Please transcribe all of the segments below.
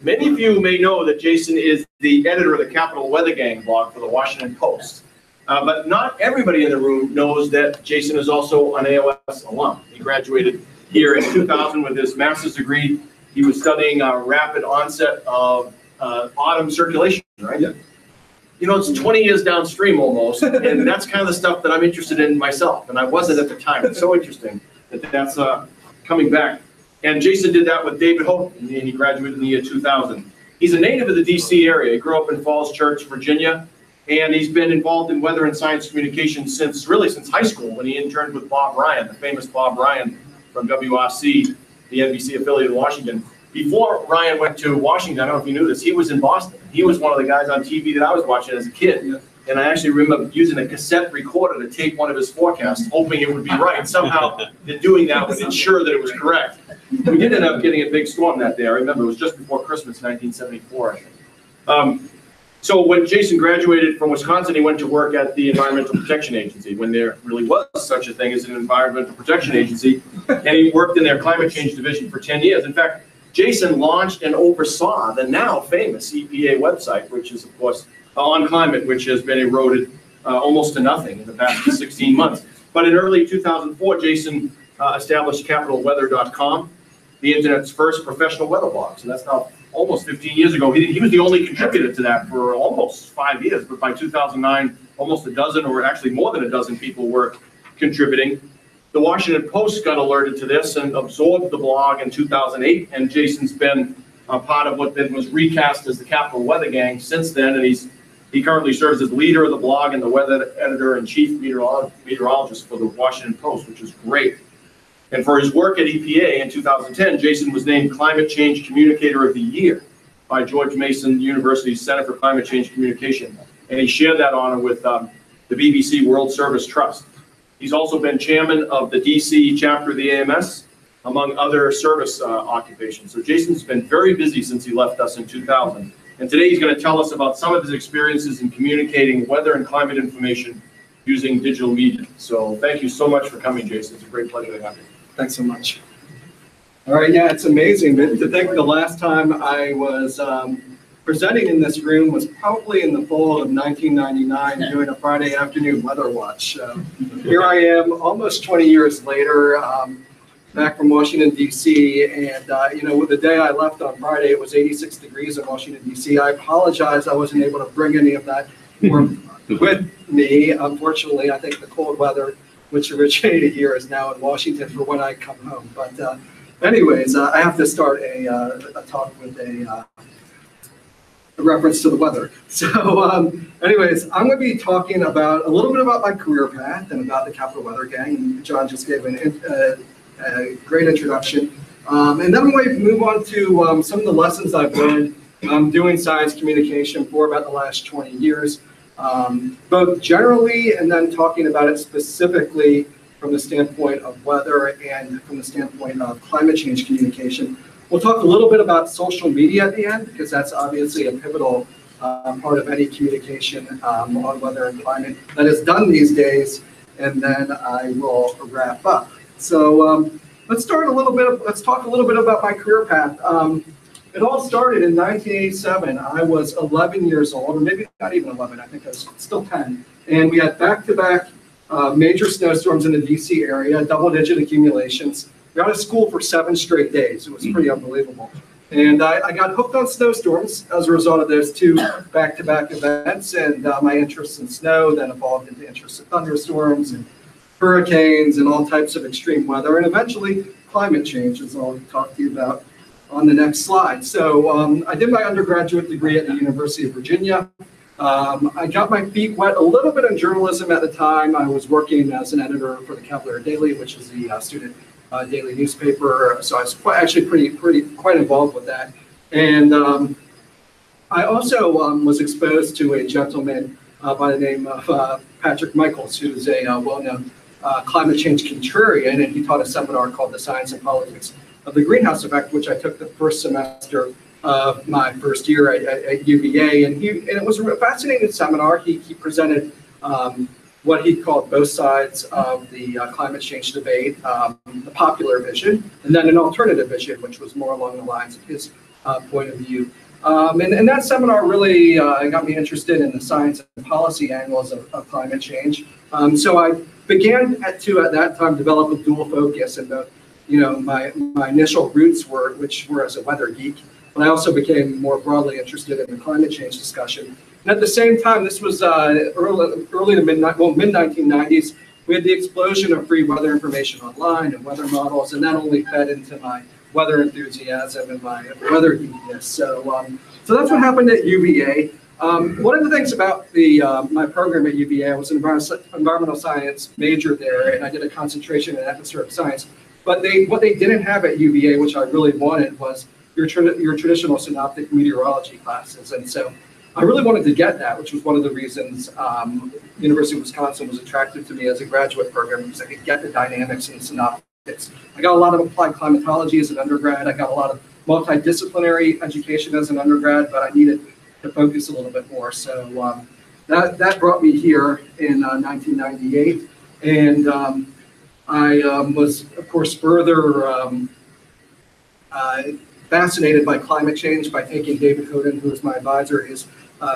Many of you may know that Jason is the editor of the Capital Weather Gang blog for the Washington Post. But not everybody in the room knows that Jason is also an AOS alum. He graduated here in 2000 with his master's degree. He was studying rapid onset of autumn circulation, right? Yeah. You know, it's 20 years downstream almost, and that's kind of the stuff that I'm interested in myself, and I wasn't at the time. It's so interesting that that's coming back. And Jason did that with David Hope, and he graduated in the year 2000. He's a native of the DC area. He grew up in Falls Church, Virginia, and he's been involved in weather and science communication since high school, when he interned with Bob Ryan, the famous Bob Ryan from WRC, the NBC affiliate in Washington. Before Ryan went to Washington, I don't know if you knew this, he was in Boston. He was one of the guys on TV that I was watching as a kid. Yeah. And I actually remember using a cassette recorder to tape one of his forecasts, hoping it would be right. Somehow, doing that would ensure that it was correct. We did end up getting a big storm that day. I remember it was just before Christmas, 1974, I think. So when Jason graduated from Wisconsin, he went to work at the Environmental Protection Agency, when there really was such a thing as an Environmental Protection Agency. And he worked in their climate change division for 10 years. In fact, Jason launched and oversaw the now famous EPA website, which is, of course, on climate, which has been eroded almost to nothing in the past 16 months. But in early 2004, Jason established CapitalWeather.com, the internet's first professional weather blog. So that's now almost 15 years ago. He was the only contributor to that for almost 5 years. But by 2009, almost a dozen, or actually more than a dozen people were contributing. The Washington Post got alerted to this and absorbed the blog in 2008. And Jason's been part of what then was recast as the Capital Weather Gang since then. And he currently serves as leader of the blog and the weather editor and chief meteorologist for the Washington Post, which is great. And for his work at EPA in 2010, Jason was named Climate Change Communicator of the Year by George Mason University's Center for Climate Change Communication. And he shared that honor with the BBC World Service Trust. He's also been chairman of the DC chapter of the AMS, among other service occupations. So Jason's been very busy since he left us in 2000. And today he's going to tell us about some of his experiences in communicating weather and climate information using digital media. So thank you so much for coming, Jason. It's a great pleasure to have you. Thanks so much. All right, yeah, it's amazing. To think the last time I was presenting in this room was probably in the fall of 1999 doing a Friday afternoon weather watch. Here I am almost 20 years later, back from Washington, D.C., and you know, the day I left on Friday, it was 86 degrees in Washington, D.C. I apologize I wasn't able to bring any of that with me. Unfortunately, I think the cold weather, which originated here, is now in Washington for when I come home. But anyways, I have to start a talk with a reference to the weather. So anyways, I'm going to be talking about a little bit about my career path and about the Capital Weather Gang. John just gave a great introduction. And then we move on to some of the lessons I've learned doing science communication for about the last 20 years, both generally and then talking about it specifically from the standpoint of weather and from the standpoint of climate change communication. We'll talk a little bit about social media at the end, because that's obviously a pivotal part of any communication on weather and climate that is done these days, and then I will wrap up. So let's talk a little bit about my career path. It all started in 1987. I was 11 years old, or maybe not even 11, I think I was still 10. And we had back-to-back major snowstorms in the DC area, double-digit accumulations. We were out of school for 7 straight days. It was pretty unbelievable. And I got hooked on snowstorms as a result of those 2 back-to-back events. And my interest in snow then evolved into interest in thunderstorms and hurricanes and all types of extreme weather, and eventually climate change, as I'll talk to you about on the next slide. So I did my undergraduate degree at the University of Virginia. I got my feet wet a little bit in journalism at the time. I was working as an editor for the Cavalier Daily, which is the student daily newspaper. So I was actually quite involved with that. And I also was exposed to a gentleman by the name of Patrick Michaels, who's a well-known climate change contrarian, and he taught a seminar called The Science and Politics of the Greenhouse Effect, which I took the first semester of my first year at UVA, and it was a fascinating seminar. He presented what he called both sides of the climate change debate, the popular vision, and then an alternative vision, which was more along the lines of his point of view. And that seminar really got me interested in the science and policy angles of climate change. So I began at that time develop a dual focus, and my initial roots were as a weather geek, but I also became more broadly interested in the climate change discussion. And at the same time, this was early to mid-1990s, we had the explosion of free weather information online and weather models, and that only fed into my weather enthusiasm and my weather geekness. So that's what happened at UVA. One of the things about my program at UVA, I was an environmental science major there, and I did a concentration in atmospheric science. But what they didn't have at UVA, which I really wanted, was your traditional synoptic meteorology classes. And so I really wanted to get that, which was one of the reasons University of Wisconsin was attractive to me as a graduate program, because I could get the dynamics and synoptics. I got a lot of applied climatology as an undergrad. I got a lot of multidisciplinary education as an undergrad, but I needed to focus a little bit more. So that brought me here in 1998. And I was, of course, further fascinated by climate change by taking David Hoden, who is my advisor, his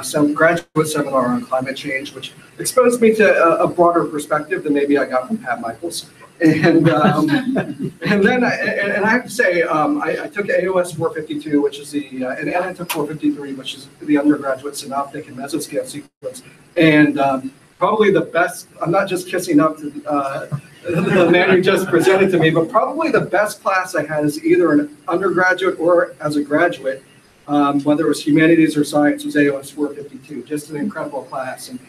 some graduate seminar on climate change, which exposed me to a broader perspective than maybe I got from Pat Michaels. And then I have to say, I took AOS 452, which is and I took 453, which is the undergraduate synoptic and mesoscale sequence. And probably the best, I'm not just kissing up to the man who just presented to me, but probably the best class I had as either an undergraduate or as a graduate, whether it was humanities or science, was AOS 452. Just an incredible class, and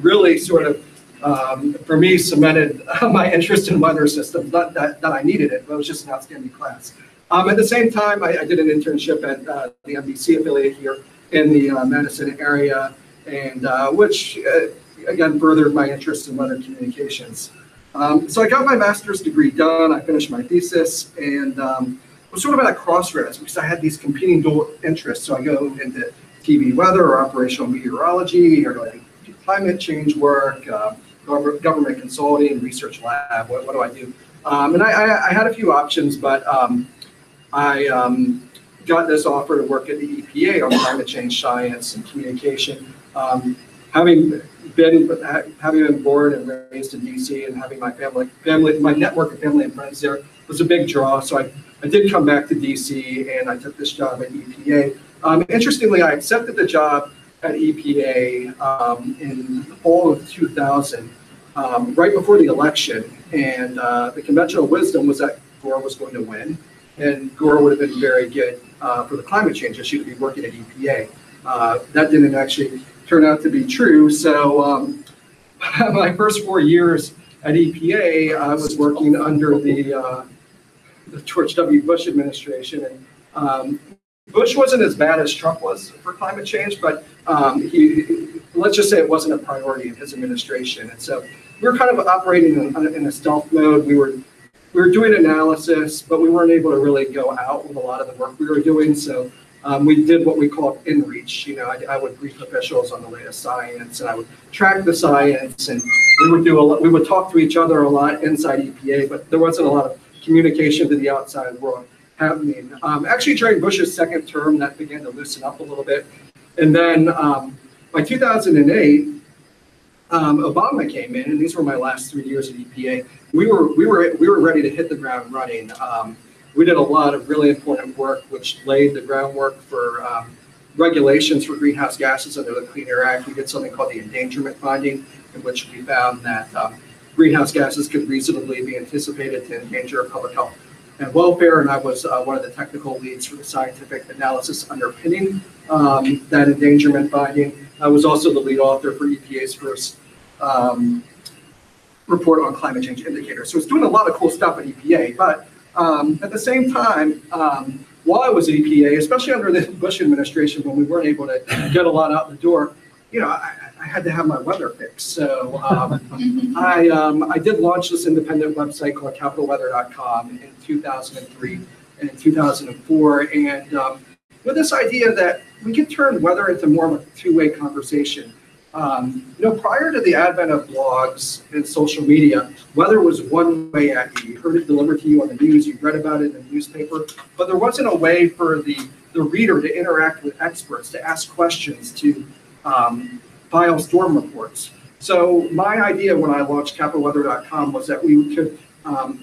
really sort of, for me, cemented my interest in weather systems. Not that I needed it, but it was just an outstanding class. At the same time, I did an internship at the NBC affiliate here in the Madison area, and which, again, furthered my interest in weather communications. So I got my master's degree done, I finished my thesis, and was sort of at a crossroads because I had these competing dual interests. So I go into TV weather or operational meteorology, or like climate change work, government consulting, research lab, what do I do? And I had a few options, but I got this offer to work at the EPA on climate change science and communication. Having been born and raised in DC and having my network of family and friends there was a big draw. So I did come back to DC and I took this job at EPA. Interestingly, I accepted the job at EPA in the fall of 2000, right before the election. And the conventional wisdom was that Gore was going to win, and Gore would have been very good for the climate change issue to be working at EPA. That didn't actually turn out to be true. So my first 4 years at EPA, I was working under the George W. Bush administration. And Bush wasn't as bad as Trump was for climate change, but let's just say it wasn't a priority in his administration. And so we were kind of operating in a stealth mode. We were doing analysis, but we weren't able to really go out with a lot of the work we were doing. So we did what we called in-reach. I would brief officials on the latest science, and I would track the science, and we would talk to each other a lot inside EPA, but there wasn't a lot of communication to the outside world happening. Actually, during Bush's second term, that began to loosen up a little bit, and then by 2008, Obama came in, and these were my last 3 years at EPA. We were ready to hit the ground running. We did a lot of really important work, which laid the groundwork for regulations for greenhouse gases under the Clean Air Act. We did something called the endangerment finding, in which we found that greenhouse gases could reasonably be anticipated to endanger public health and welfare. And I was one of the technical leads for the scientific analysis underpinning that endangerment finding. I was also the lead author for EPA's first report on climate change indicators. So it's doing a lot of cool stuff at EPA, but at the same time, while I was at EPA, especially under the Bush administration, when we weren't able to get a lot out the door, I had to have my weather fixed. So I did launch this independent website called capitalweather.com in 2003 and 2004, and with this idea that we could turn weather into more of a two-way conversation. Prior to the advent of blogs and social media, weather was one way at you. You heard it delivered to you on the news, you read about it in the newspaper, but there wasn't a way for the reader to interact with experts, to ask questions, to file storm reports. So my idea when I launched capitalweather.com was that we could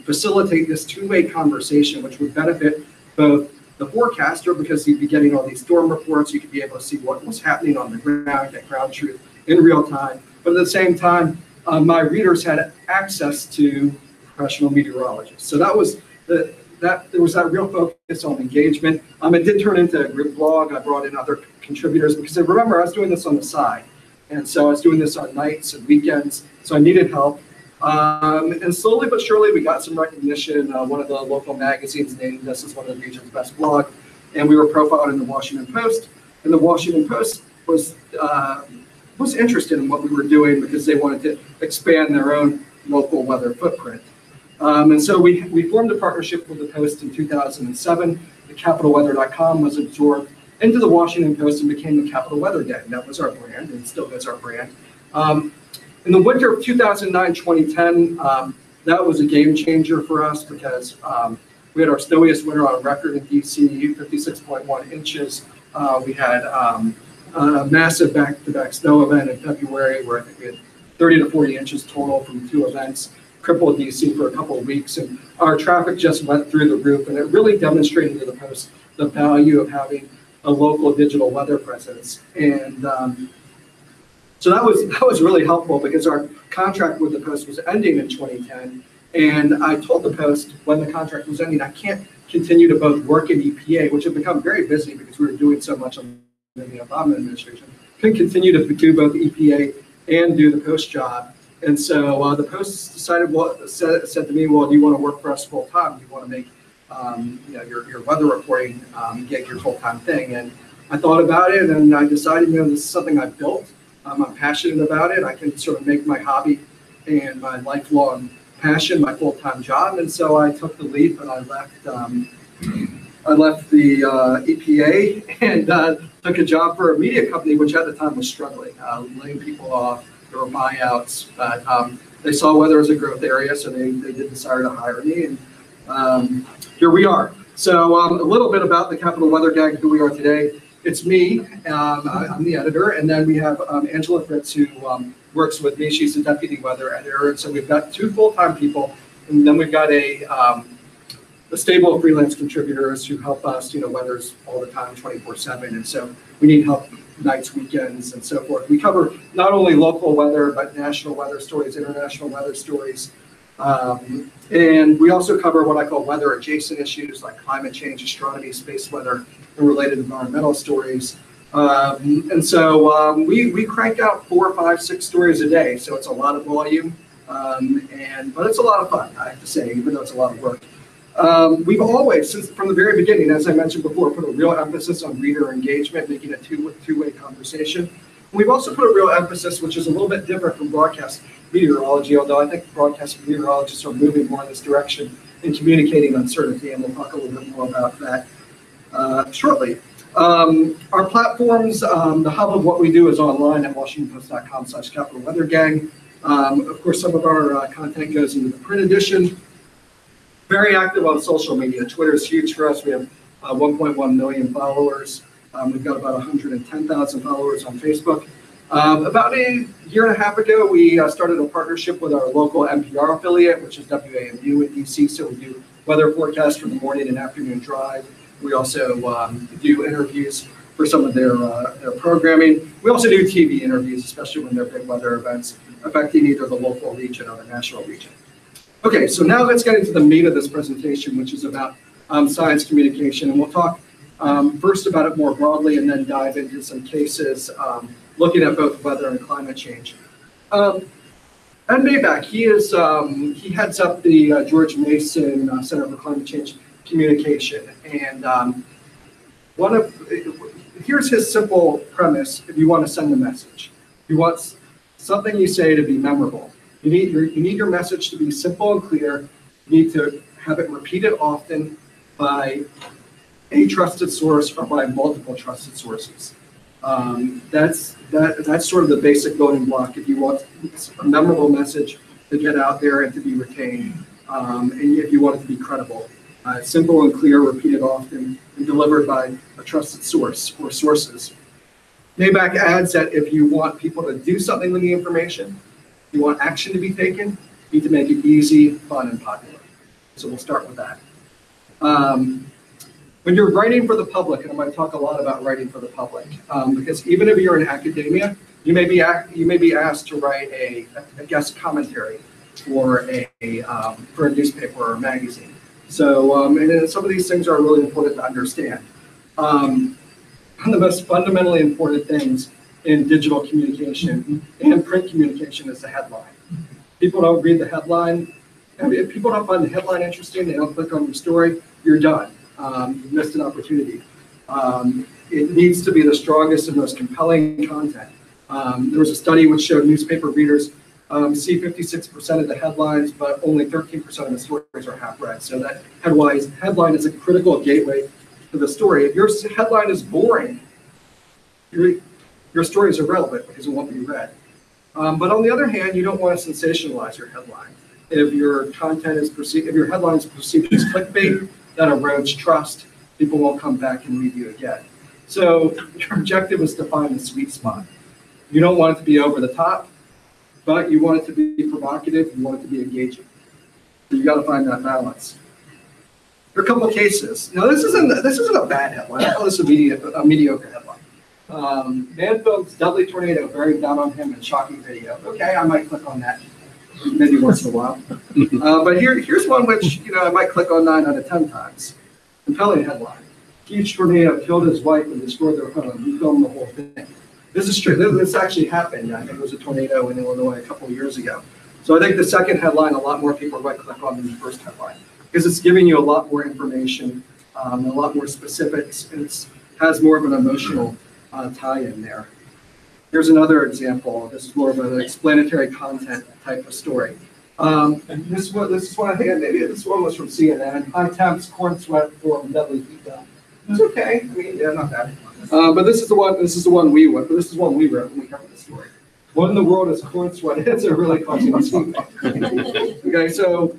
facilitate this two-way conversation, which would benefit both the forecaster, because he'd be getting all these storm reports, you could be able to see what was happening on the ground, get ground truth in real time. But at the same time, my readers had access to professional meteorologists. So that was there was that real focus on engagement. It did turn into a group blog. I brought in other contributors because remember, I was doing this on the side. And so I was doing this on nights and weekends, so I needed help. And slowly but surely, we got some recognition. One of the local magazines named us as one of the region's best blog, and we were profiled in the Washington Post. And the Washington Post was interested in what we were doing because they wanted to expand their own local weather footprint. And so we formed a partnership with the Post in 2007. The capitalweather.com was absorbed into the Washington Post and became the Capital Weather Gang. That was our brand, and still is our brand. In the winter of 2009-2010, that was a game changer for us because we had our snowiest winter on record in DC, 56.1 inches. We had a massive back-to-back snow event in February where I think we had 30 to 40 inches total from two events, crippled DC for a couple of weeks, and our traffic just went through the roof, and it really demonstrated to the Post the value of having a local digital weather presence. And so that was really helpful because our contract with the Post was ending in 2010. And I told the Post when the contract was ending, I can't continue to both work in EPA, which had become very busy because we were doing so much under the Obama administration, couldn't continue to do both EPA and do the Post job. And so the Post decided, said to me, well, do you want to work for us full time? Do you want to make your weather reporting gig your full-time thing? And I thought about it, and I decided, this is something I built. I'm passionate about it. I can sort of make my hobby and my lifelong passion my full-time job. And so I took the leap, and I left the EPA and took a job for a media company, which at the time was struggling, laying people off. There were buyouts, but they saw weather as a growth area, so they did decide to hire me. And here we are. So a little bit about the Capital Weather Gang, who we are today. It's me, I'm the editor, and then we have Angela Fritz, who works with me. She's the deputy weather editor. And so we've got two full-time people, and then we've got a stable of freelance contributors who help us, weathers all the time, 24/7. And so we need help nights, weekends, and so forth. We cover not only local weather, but national weather stories, international weather stories. And we also cover what I call weather adjacent issues like climate change, astronomy, space weather, and related environmental stories. And so we crank out 4, 5, 6 stories a day. So it's a lot of volume, but it's a lot of fun, I have to say, even though it's a lot of work. We've always, since from the very beginning, as I mentioned before, put a real emphasis on reader engagement, making a two-way conversation. We've also put a real emphasis, which is a little bit different from broadcast meteorology, although I think broadcast meteorologists are moving more in this direction in communicating uncertainty, and we'll talk a little bit more about that shortly. Our platforms, the hub of what we do is online at washingtonpost.com/capitalweathergang. Of course, some of our content goes into the print edition. Very active on social media. Twitter is huge for us. We have 1.1 million followers. We've got about 110,000 followers on Facebook. About a year and a half ago, we started a partnership with our local NPR affiliate, which is WAMU in DC. So we do weather forecasts for the morning and afternoon drive. We also do interviews for some of their programming. We also do TV interviews, especially when they're big weather events affecting either the local region or the national region. Okay, so now let's get into the meat of this presentation, which is about science communication. And we'll talk first about it more broadly and then dive into some cases looking at both weather and climate change. Ed Maybach, he heads up the George Mason Center for Climate Change Communication. And here's his simple premise if you want to send a message. You want something you say to be memorable. You need your message to be simple and clear. You need to have it repeated often by a trusted source or by multiple trusted sources. That's sort of the basic building block if you want a memorable message to get out there and to be retained, and if you want it to be credible. Simple and clear, repeated often, and delivered by a trusted source or sources. Maybach adds that if you want people to do something with the information, you want action to be taken, you need to make it easy, fun, and popular. So we'll start with that. When you're writing for the public, and I'm going to talk a lot about writing for the public, because even if you're in academia, you may be asked to write a guest commentary for a newspaper or a magazine. So, and some of these things are really important to understand. One of the most fundamentally important things in digital communication and print communication is the headline. People don't read the headline. If people don't find the headline interesting, they don't click on your story, you're done. You've missed an opportunity. It needs to be the strongest and most compelling content. There was a study which showed newspaper readers see 56% of the headlines, but only 13% of the stories are half read. So that headline is a critical gateway to the story. If your headline is boring, your story is irrelevant because it won't be read. But on the other hand, you don't want to sensationalize your headline. If your content is perceived, if your headline is perceived as clickbait, that erodes trust. People won't come back and read you again. So your objective is to find the sweet spot. You don't want it to be over the top, but you want it to be provocative. You want it to be engaging. So you got to find that balance. There are a couple of cases. Now this isn't a bad headline. I call this a mediocre headline. Man films deadly tornado bearing down on him in shocking video. Okay, I might click on that maybe once in a while. But here's one which I might click on 9 out of 10 times. Compelling headline. Huge tornado killed his wife and destroyed their home. He filmed the whole thing. This is true. This actually happened. I think it was a tornado in Illinois a couple of years ago. So I think the second headline, a lot more people might click on than the first headline because it's giving you a lot more information, a lot more specifics, and it has more of an emotional tie in there. Here's another example. This is more of an explanatory content type of story. And this is one I think maybe this one was from CNN. High temps, corn sweat form deadly heat down. It's okay. I mean, yeah, not bad. But this is the one. This is the one we wrote. This is one we wrote when we covered the story. What in the world is corn sweat? It's a really causing us heat. Okay, so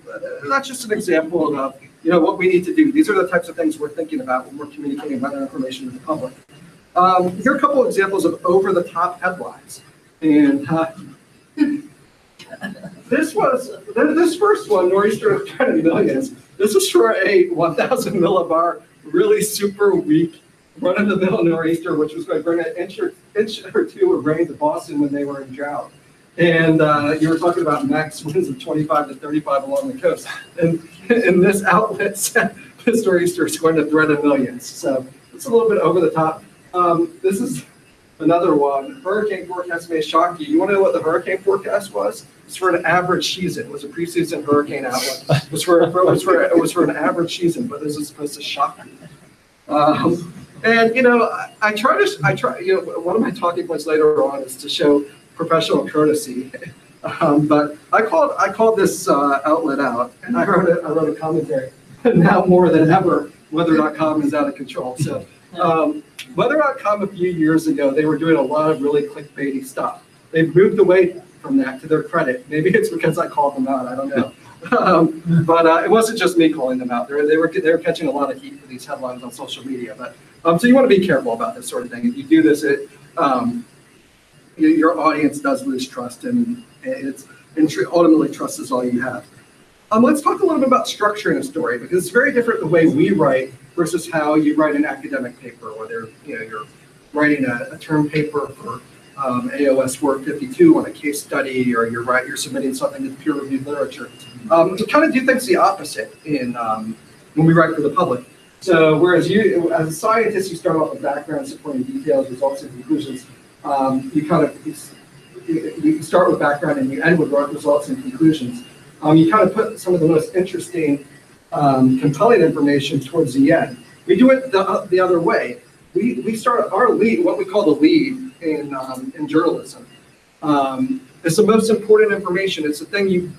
that's just an example of what we need to do. These are the types of things we're thinking about when we're communicating about our information to the public. Here are a couple of examples of over-the-top headlines. And this first one, Nor'easter of 20 millions. This is for a 1,000 millibar, really super weak run-of-the-mill nor'easter, which was going to bring an inch or two of rain to Boston when they were in drought. And you were talking about max winds of 25 to 35 along the coast. And this outlet said this nor'easter is going to threaten millions. So it's a little bit over the top. This is another one. Hurricane forecast may shock you. You want to know what the hurricane forecast was? It's for an average season. It was a preseason hurricane outlook. It was for an average season, but this is supposed to shock you. And I try. One of my talking points later on is to show professional courtesy. But I called this outlet out, and I wrote a commentary. Now more than ever, Weather.com is out of control. So. Weather.com a few years ago, they were doing a lot of really clickbaity stuff. They've moved away from that, to their credit. Maybe it's because I called them out, I don't know. But it wasn't just me calling them out. They were catching a lot of heat for these headlines on social media. But so you want to be careful about this sort of thing. If you do this, your audience does lose trust, and ultimately trust is all you have. Let's talk a little bit about structuring a story, because it's very different the way we write versus how you write an academic paper, whether you're writing a term paper for AOS Work 52 on a case study, or you're submitting something to peer-reviewed literature. We kind of do things the opposite when we write for the public. So whereas you, as a scientist, you start off with background, supporting details, results, and conclusions. You start with background and you end with results and conclusions. You kind of put some of the most interesting, compelling information towards the end. We do it the other way. We start our lead, what we call the lead in journalism. It's the most important information. It's the thing you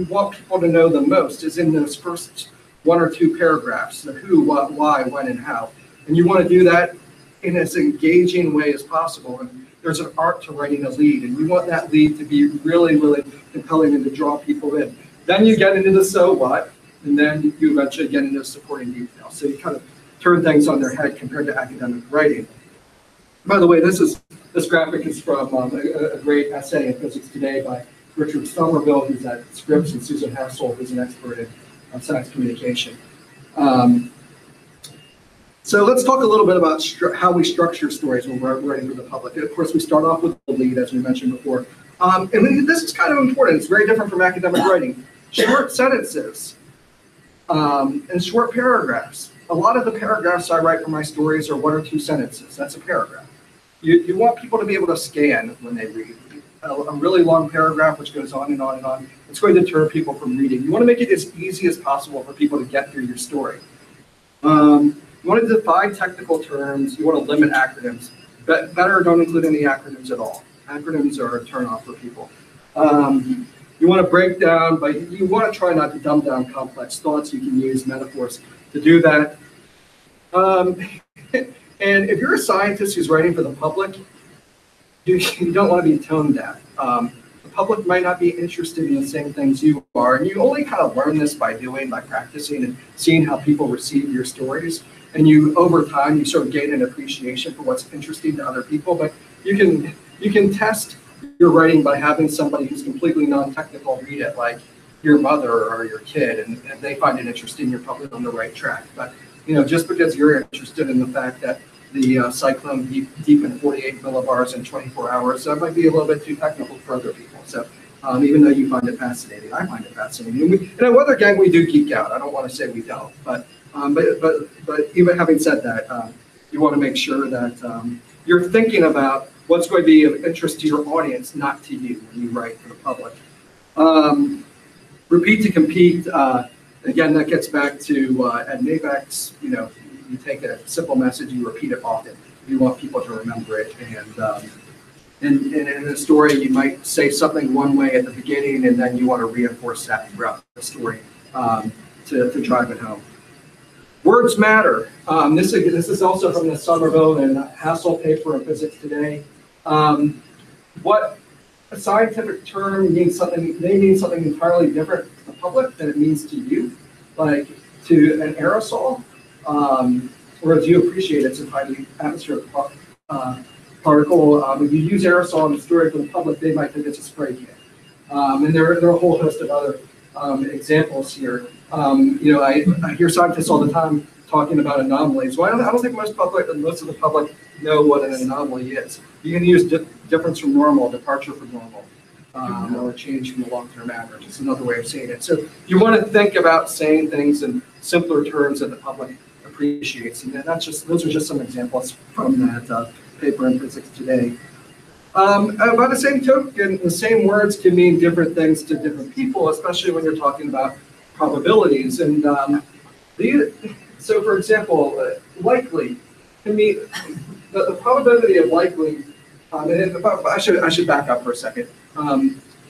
want people to know the most, is in those first 1 or 2 paragraphs: the who, what, why, when, and how. And you want to do that in as engaging way as possible. And there's an art to writing a lead, and you want that lead to be really, really compelling and to draw people in. Then you get into the so what, and then you eventually get into supporting details. So you kind of turn things on their head compared to academic writing. By the way, this graphic is from a great essay in Physics Today by Richard Somerville, who's at Scripps, and Susan Hassel, who's an expert in science communication. So let's talk a little bit about how we structure stories when we're writing for the public. And of course, we start off with the lead, as we mentioned before. And this is kind of important. It's very different from academic writing. Short sentences and short paragraphs. A lot of the paragraphs I write for my stories are 1 or 2 sentences. That's a paragraph. You want people to be able to scan when they read. A really long paragraph, which goes on and on and on, it's going to deter people from reading. You want to make it as easy as possible for people to get through your story. You want to define technical terms. You want to limit acronyms. But better, don't include any acronyms at all. Acronyms are a turnoff for people. You want to break down, but you want to try not to dumb down complex thoughts. You can use metaphors to do that. And if you're a scientist who's writing for the public, you don't want to be tone deaf. The public might not be interested in the same things you are, and you only kind of learn this by practicing and seeing how people receive your stories. And over time, you sort of gain an appreciation for what's interesting to other people. But you can test your writing by having somebody who's completely non-technical read it, like your mother or your kid, and they find it interesting. You're probably on the right track. But just because you're interested in the fact that the cyclone deepened 48 millibars in 24 hours, that might be a little bit too technical for other people. So even though you find it fascinating, I find it fascinating. And at Weather Gang, we do geek out. I don't want to say we don't, but even having said that, you want to make sure that you're thinking about what's going to be of interest to your audience, not to you when you write for the public. Repeat to compete. Again, that gets back to Ed Mabeck's, you take a simple message, you repeat it often. You want people to remember it. And in a story, you might say something one way at the beginning, and then you want to reinforce that throughout the story to drive it home. Words matter. This is also from the Somerville and Hassel paper in Physics Today. What a scientific term means something, may mean something entirely different to the public than it means to you. Like to an aerosol, whereas you appreciate it's a highly atmospheric particle. If you use aerosol in the story for the public, they might think it's a spray can. And there are a whole host of other examples here. I hear scientists all the time talking about anomalies. Well, I don't think most of the public know what an anomaly is. You can use difference from normal, departure from normal, or change from the long-term average. It's another way of saying it. So you want to think about saying things in simpler terms that the public appreciates. And those are just some examples from that paper in Physics Today. By the same token, the same words can mean different things to different people, especially when you're talking about probabilities. And so, for example, likely can mean the probability of likely. I should back up for a second.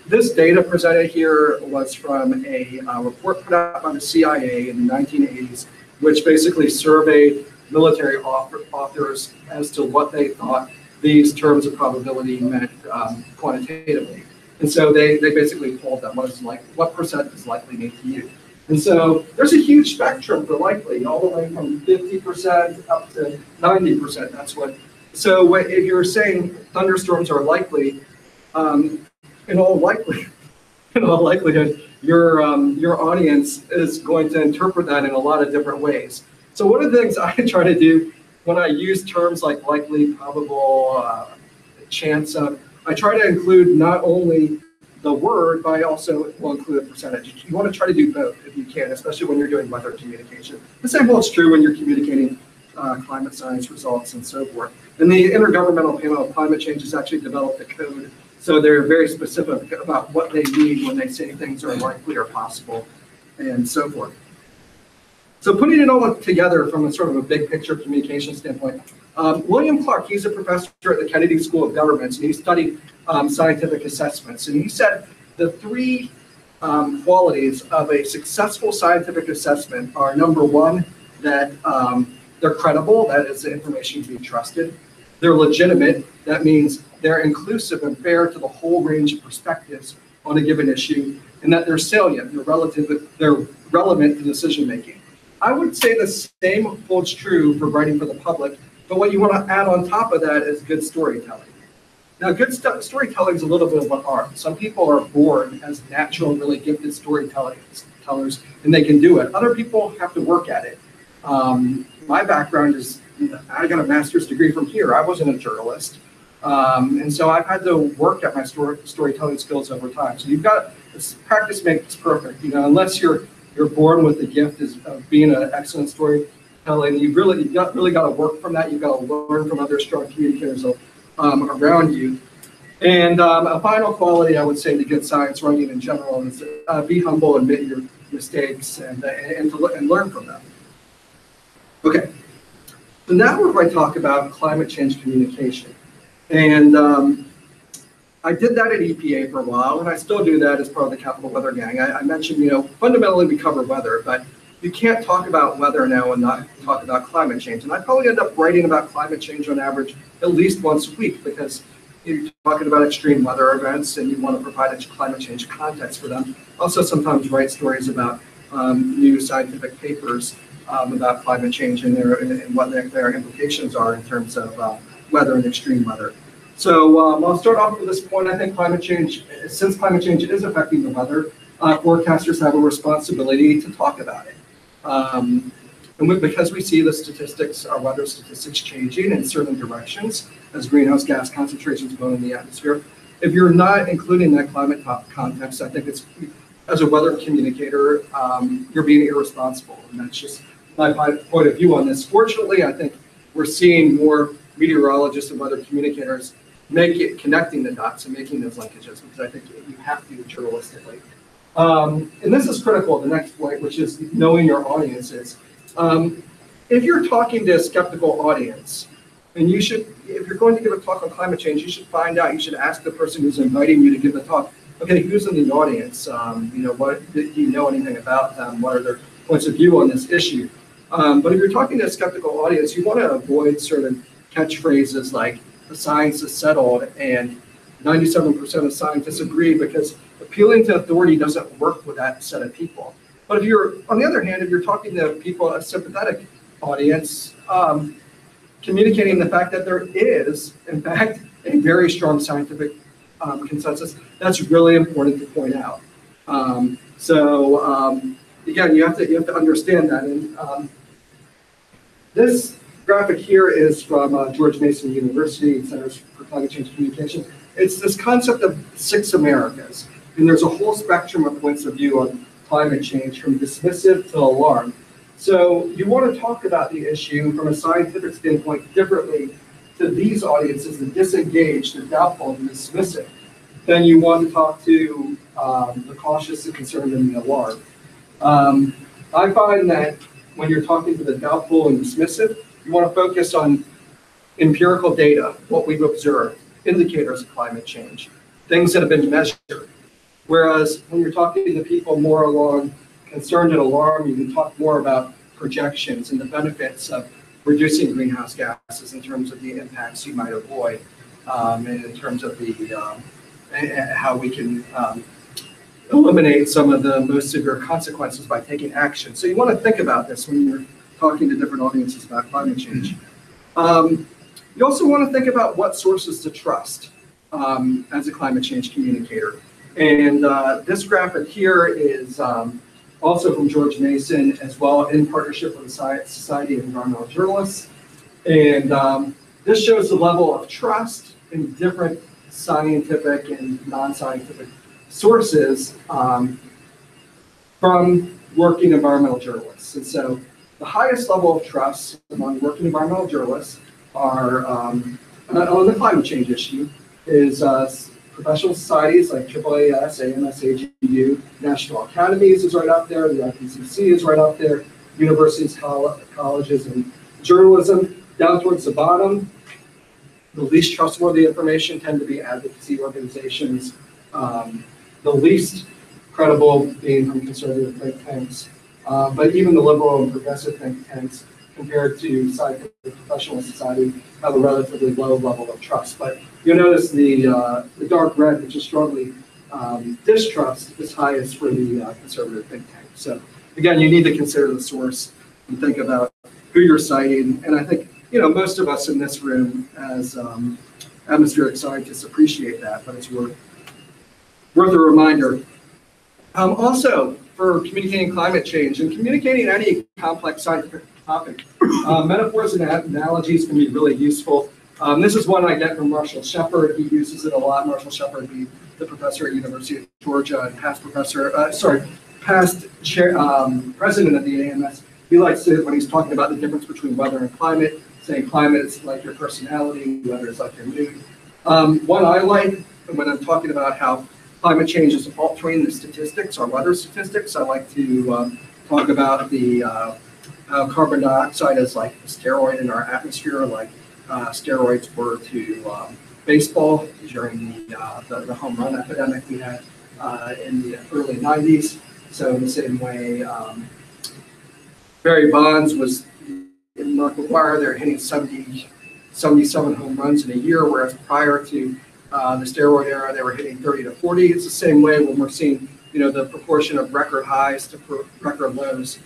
This data presented here was from a report put out by the CIA in the 1980s, which basically surveyed military authors as to what they thought these terms of probability meant quantitatively. And so they basically polled them, what percent is likely mean to you? And so there's a huge spectrum for likely, all the way from 50% up to 90%. That's what. So if you're saying thunderstorms are likely, in all likelihood, your audience is going to interpret that in a lot of different ways. So one of the things I try to do when I use terms like likely, probable, chance of, I try to include not only the word, but I also will include a percentage. You want to try to do both if you can, especially when you're doing weather communication. The same holds true when you're communicating climate science results and so forth. And the Intergovernmental Panel of Climate Change has actually developed a code, so they're very specific about what they mean when they say things are likely or possible and so forth. So putting it all together from a sort of a big picture communication standpoint, William Clark, he's a professor at the Kennedy School of Governments, and he studied scientific assessments. And he said the three qualities of a successful scientific assessment are, number one, that They're credible, that is, the information can be trusted. They're legitimate, that means they're inclusive and fair to the whole range of perspectives on a given issue, and that they're salient, they're relevant to decision making. I would say the same holds true for writing for the public, but what you want to add on top of that is good storytelling. Now, good storytelling is a little bit of an art. Some people are born as natural, really gifted storytellers, and they can do it. Other people have to work at it. My background is, I got a master's degree from here. I wasn't a journalist. And so I've had to work at my storytelling skills over time. So you've got, practice makes perfect. You know, unless you're born with the gift of being an excellent storytelling, you've really got to work from that. You've got to learn from other strong communicators around you. And a final quality I would say to good science writing in general is be humble, admit your mistakes, and learn from them. Okay, so now we're going to talk about climate change communication. And I did that at EPA for a while, and I still do that as part of the Capital Weather Gang. I mentioned, you know, fundamentally we cover weather, but you can't talk about weather now and not talk about climate change. And I probably end up writing about climate change on average at least once a week, because you're talking about extreme weather events and you want to provide a climate change context for them. Also sometimes write stories about new scientific papers about climate change and what their implications are in terms of weather and extreme weather. So I'll start off with this point. I think climate change, since climate change is affecting the weather, forecasters have a responsibility to talk about it. Because we see the statistics, our weather statistics changing in certain directions as greenhouse gas concentrations go in the atmosphere. If you're not including that climate context, I think it's, as a weather communicator, you're being irresponsible. And that's just my point of view on this. Fortunately, I think we're seeing more meteorologists and weather communicators connecting the dots and making those linkages, because I think you have to journalistically. And this is critical, the next point, which is knowing your audiences. If you're talking to a skeptical audience, and you should, if you're going to give a talk on climate change, you should find out, you should ask the person who's inviting you to give the talk, okay, who's in the audience? You know, do you know anything about them? What are their points of view on this issue? But if you're talking to a skeptical audience, you want to avoid certain catchphrases like the science is settled and 97% of scientists agree, because appealing to authority doesn't work with that set of people. But if you're, on the other hand, if you're talking to people, a sympathetic audience, communicating the fact that there is, in fact, a very strong scientific consensus, that's really important to point out. Again, you have to understand that. And this graphic here is from George Mason University Centers for Climate Change Communication. It's this concept of 6 Americas, and there's a whole spectrum of points of view on climate change, from dismissive to alarm. So you want to talk about the issue from a scientific standpoint differently to these audiences, the disengaged, the doubtful, the dismissive, than you want to talk to the cautious, the concerned, and the alarmed. I find that when you're talking to the doubtful and dismissive, you want to focus on empirical data, what we've observed, indicators of climate change, things that have been measured. Whereas when you're talking to people more along concerned and alarmed, you can talk more about projections and the benefits of reducing greenhouse gases in terms of the impacts you might avoid, and in terms of the how we can eliminate some of the most severe consequences by taking action. So you want to think about this when you're talking to different audiences about climate change. You also want to think about what sources to trust as a climate change communicator. And this graphic here is also from George Mason, as well, in partnership with the Society of Environmental Journalists. And this shows the level of trust in different scientific and non-scientific sources from working environmental journalists. And so the highest level of trust among working environmental journalists are on the climate change issue is professional societies like UW-AOS, AMS-AGU, national academies is right up there, the IPCC is right up there, universities, colleges, and journalism. Down towards the bottom, the least trustworthy information tend to be advocacy organizations, the least credible being from conservative think tanks, but even the liberal and progressive think tanks compared to scientific professional society have a relatively low level of trust. But you'll notice the dark red, which is strongly distrust, is highest for the conservative think tank. So again, you need to consider the source and think about who you're citing. And I think, most of us in this room as atmospheric scientists appreciate that, but it's worth a reminder. Also, for communicating climate change and communicating any complex scientific topic, metaphors and analogies can be really useful. This is one I get from Marshall Shepard. He uses it a lot. Marshall Shepard, the professor at University of Georgia and past chair, president of the AMS. He likes to, when he's talking about the difference between weather and climate, saying climate is like your personality, weather is like your mood. One I like, when I'm talking about how climate change is altering the statistics, our weather statistics, I like to talk about the how carbon dioxide is like a steroid in our atmosphere, like steroids were to baseball during the home run epidemic we had in the early 90s. So in the same way, Barry Bonds was in Mark McGuire, they're hitting 77 home runs in a year, whereas prior to the steroid era, they were hitting 30 to 40. It's the same way when we're seeing, the proportion of record highs to record lows,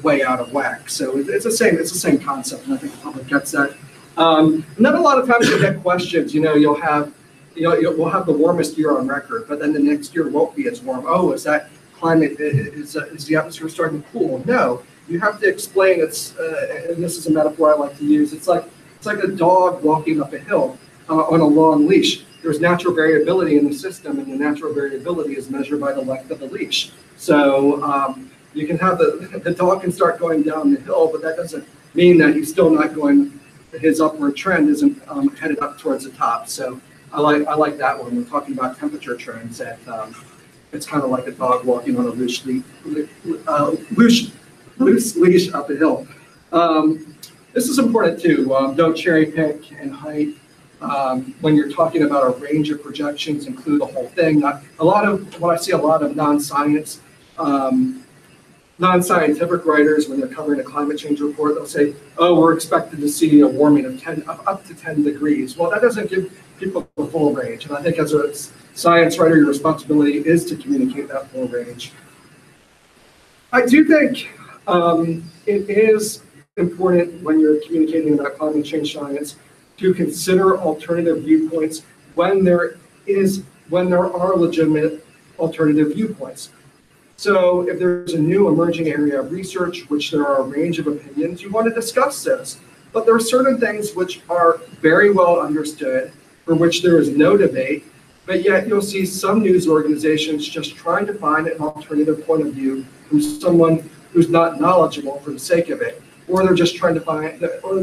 way out of whack. So it's the same concept, and I think the public gets that. And then a lot of times you'll get questions. We'll have the warmest year on record, but then the next year won't be as warm. Oh, is that climate? Is the atmosphere starting to cool? No, you have to explain. It's and this is a metaphor I like to use. It's like a dog walking up a hill on a long leash. There's natural variability in the system, and the natural variability is measured by the length of the leash. So you can have the dog can start going down the hill, but that doesn't mean that he's still not going. His upward trend isn't headed up towards the top. So I like that one. We're talking about temperature trends. That it's kind of like a dog walking on a loose leash up a hill. This is important too. Don't cherry pick and height. When you're talking about a range of projections, include the whole thing. Not a lot of what I see a lot of non-scientific writers, when they're covering a climate change report, they'll say, "Oh, we're expected to see a warming of up to 10 degrees." Well, that doesn't give people the full range, and I think as a science writer, your responsibility is to communicate that full range. I do think it is important when you're communicating about climate change science to consider alternative viewpoints when there are legitimate alternative viewpoints. So if there's a new emerging area of research, which there are a range of opinions, you want to discuss this. But there are certain things which are very well understood, for which there is no debate, but yet you'll see some news organizations just trying to find an alternative point of view from someone who's not knowledgeable for the sake of it. Or they're just trying to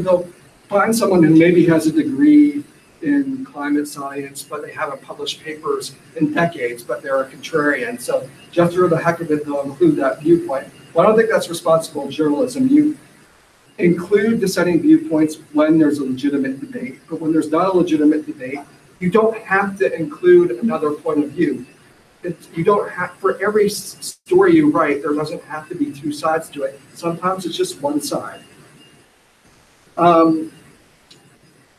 they'll find someone who maybe has a degree in climate science, but they haven't published papers in decades, but they're a contrarian. So just for the heck of it, they'll include that viewpoint. Well, I don't think that's responsible journalism. You include dissenting viewpoints when there's a legitimate debate, but when there's not a legitimate debate, you don't have to include another point of view. You don't have, for every story you write, there doesn't have to be two sides to it. Sometimes it's just one side.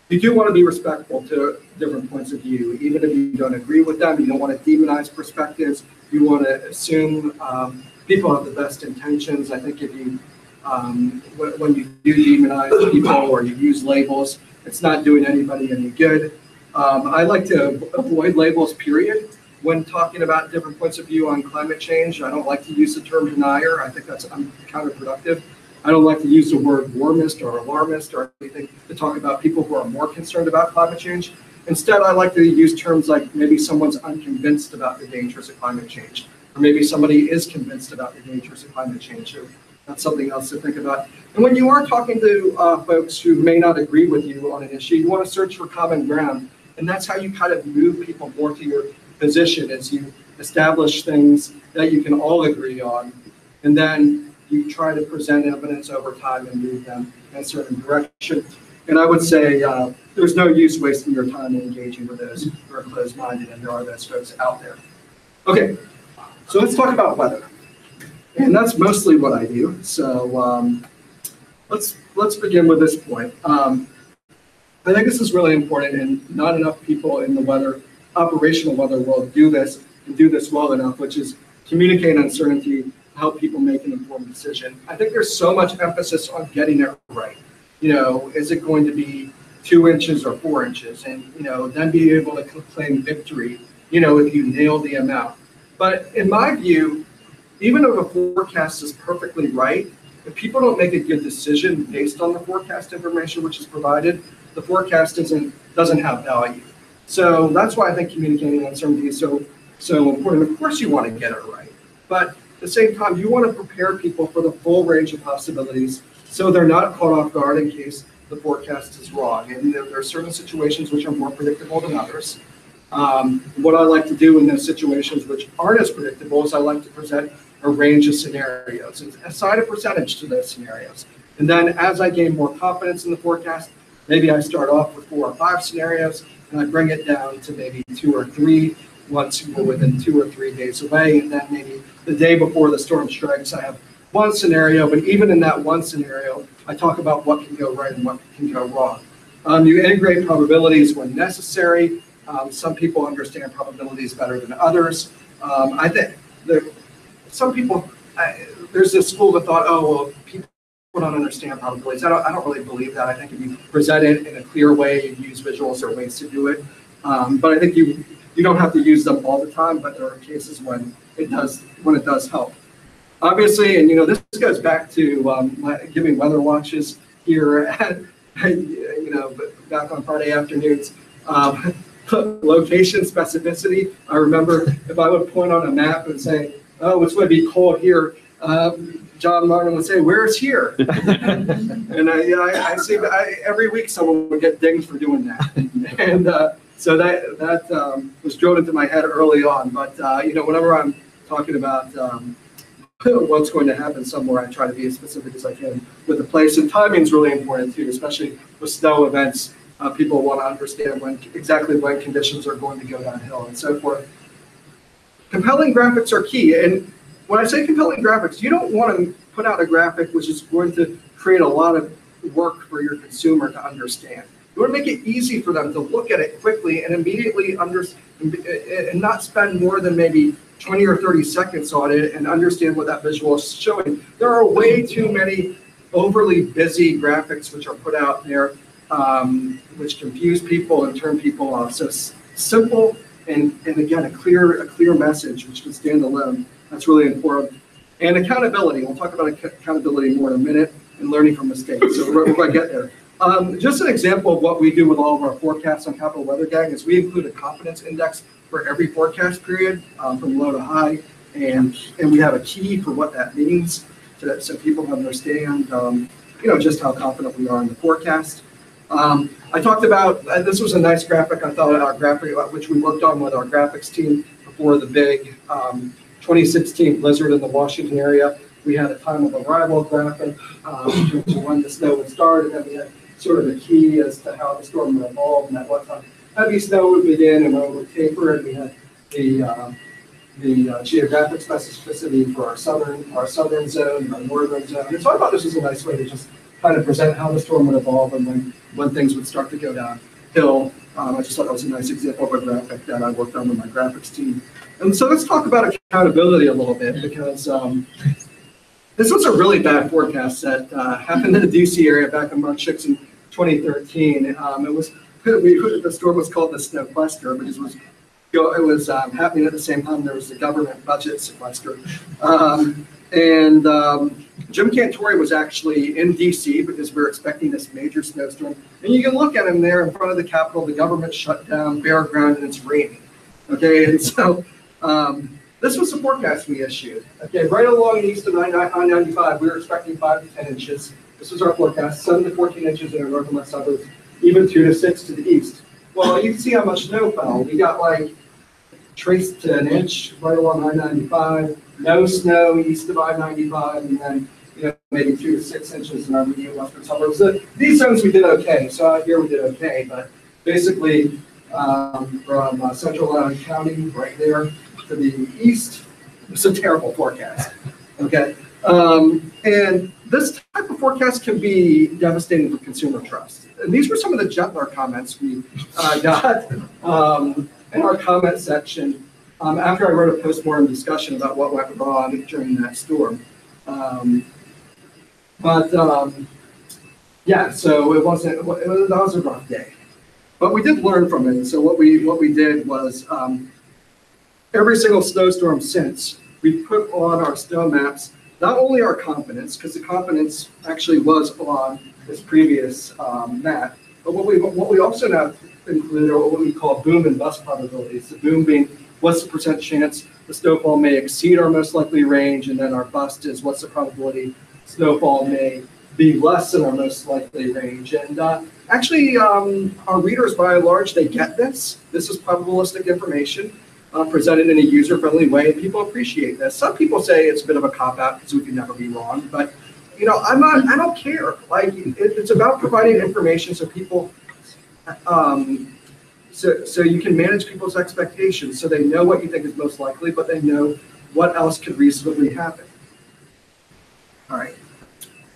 You do want to be respectful to different points of view, even if you don't agree with them. You don't want to demonize perspectives. You want to assume people have the best intentions. I think if you, when you do demonize people or you use labels, it's not doing anybody any good. I like to avoid labels, period, when talking about different points of view on climate change. I don't like to use the term denier. I think that's counterproductive. I don't like to use the word warmist or alarmist or anything to talk about people who are more concerned about climate change. Instead, I like to use terms like maybe someone's unconvinced about the dangers of climate change, or maybe somebody is convinced about the dangers of climate change. So that's something else to think about. And when you are talking to folks who may not agree with you on an issue, you want to search for common ground. And that's how you kind of move people more to your position, as you establish things that you can all agree on. And then you try to present evidence over time and move them in a certain direction. And I would say there's no use wasting your time engaging with those who are closed-minded, and there are those folks out there. Okay, so let's talk about weather. And that's mostly what I do. So let's let's begin with this point. I think this is really important, and not enough people in the operational weather world do this and do this well enough, which is communicate uncertainty, help people make an informed decision. I think there's so much emphasis on getting it right. Is it going to be 2 inches or 4 inches? And, then be able to claim victory, if you nail the amount. But in my view, even if a forecast is perfectly right, if people don't make a good decision based on the forecast information which is provided, the forecast doesn't have value. So that's why I think communicating uncertainty is so important. Of course you want to get it right, but at the same time, you want to prepare people for the full range of possibilities so they're not caught off guard in case the forecast is wrong. And there are certain situations which are more predictable than others. What I like to do in those situations which aren't as predictable is I like to present a range of scenarios and assign a percentage to those scenarios. And then as I gain more confidence in the forecast, maybe I start off with 4 or 5 scenarios and I bring it down to maybe 2 or 3 once we're within 2 or 3 days away. And then maybe the day before the storm strikes, I have one scenario, but even in that one scenario, I talk about what can go right and what can go wrong. You integrate probabilities when necessary. Some people understand probabilities better than others. I think some people, there's this school of thought, oh, well, people don't understand probabilities. I don't really believe that. I think if you present it in a clear way, you use visuals or ways to do it. But I think you don't have to use them all the time, but there are cases when it does help. Obviously, and this goes back to giving weather watches here at, back on Friday afternoons. Location specificity. I remember if I would point on a map and say, oh, it's going to be cold here, John Martin would say, where's here? And I see every week someone would get dinged for doing that. And so that was drilled into my head early on. But, whenever I'm talking about what's going to happen somewhere, I try to be as specific as I can with the place. And timing is really important too, especially with snow events. People want to understand exactly when conditions are going to go downhill and so forth. Compelling graphics are key. And when I say compelling graphics, you don't want to put out a graphic which is going to create a lot of work for your consumer to understand. You want to make it easy for them to look at it quickly and immediately and not spend more than maybe 20 or 30 seconds on it and understand what that visual is showing. There are way too many overly busy graphics which are put out there, which confuse people and turn people off. So simple and again, a clear message which can stand alone. That's really important. And accountability. We'll talk about accountability more in a minute and learning from mistakes. So we're going to get there. Just an example of what we do with all of our forecasts on Capital Weather Gang is we include a confidence index for every forecast period from low to high, and we have a key for what that means so people understand just how confident we are in the forecast. I talked about, this was a nice graphic, I thought, our graphic, which we worked on with our graphics team before the big 2016 blizzard in the Washington area. We had a time of arrival graphic, when the snow would start, and then we had sort of a key as to how the storm would evolve and at what time heavy snow would begin and when it would taper, and we had the geographic specificity for our southern zone and our northern zone. And so I thought this was a nice way to just kind of present how the storm would evolve and when things would start to go downhill. I just thought that was a nice example of a graphic that I worked on with my graphics team. And so let's talk about accountability a little bit, because this was a really bad forecast that happened in the DC area back on March 6th in 2013. The storm was called the Snowquester because it was happening at the same time there was the government budget sequester. Jim Cantore was actually in DC because we were expecting this major snowstorm. And you can look at him there in front of the Capitol, the government shut down, bare ground, and it's raining. Okay, and so this was the forecast we issued. Okay, right along east of I-95, we were expecting 5 to 10 inches. This was our forecast, 7 to 14 inches in our north and west suburbs, even 2 to 6 to the east. Well, you can see how much snow fell. We got like traced to an inch right along I-95, no snow east of I-95, and then maybe 2 to 6 inches in our medium western suburbs. So these zones we did okay. So out here we did okay, but basically from central Loudoun County right there to the east, it's a terrible forecast. Okay, And this type of forecast can be devastating for consumer trust. And these were some of the gentler comments we got in our comment section after I wrote a postmortem discussion about what went wrong during that storm. Yeah, so that was a rough day. But we did learn from it. So what we did was every single snowstorm since, we put on our snow maps not only our confidence, because the confidence actually was on this previous map, but what we also now include are what we call boom and bust probabilities. The boom being what's the percent chance the snowfall may exceed our most likely range, and then our bust is what's the probability snowfall may be less than our most likely range. And actually, our readers, by and large, they get this. This is probabilistic information presented in a user-friendly way, and people appreciate this. Some people say it's a bit of a cop-out because we can never be wrong, but you know, I don't care. Like, it's about providing information so people, so you can manage people's expectations, so they know what you think is most likely, but they know what else could reasonably happen. All right.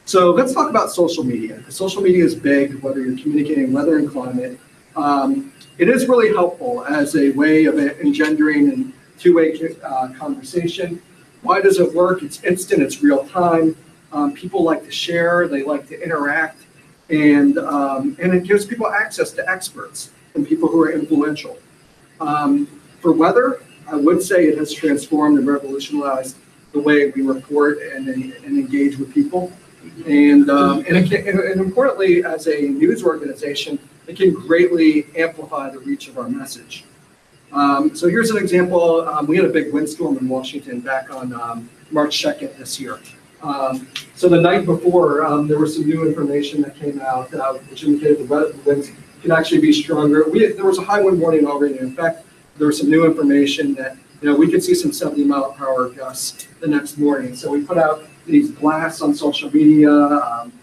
So let's talk about social media. Social media is big, whether you're communicating weather and climate. It is really helpful as a way of engendering a two-way conversation. Why does it work? It's instant, it's real time. People like to share, they like to interact, and it gives people access to experts and people who are influential. For weather, I would say it has transformed and revolutionized the way we report and engage with people. And importantly, as a news organization, it can greatly amplify the reach of our message. So here's an example. We had a big windstorm in Washington back on March 2nd this year. So the night before, there was some new information that came out which indicated the winds could actually be stronger. There was a high wind warning already. In fact, there was some new information that we could see some 70-mile-per-hour gusts the next morning. So we put out these blasts on social media,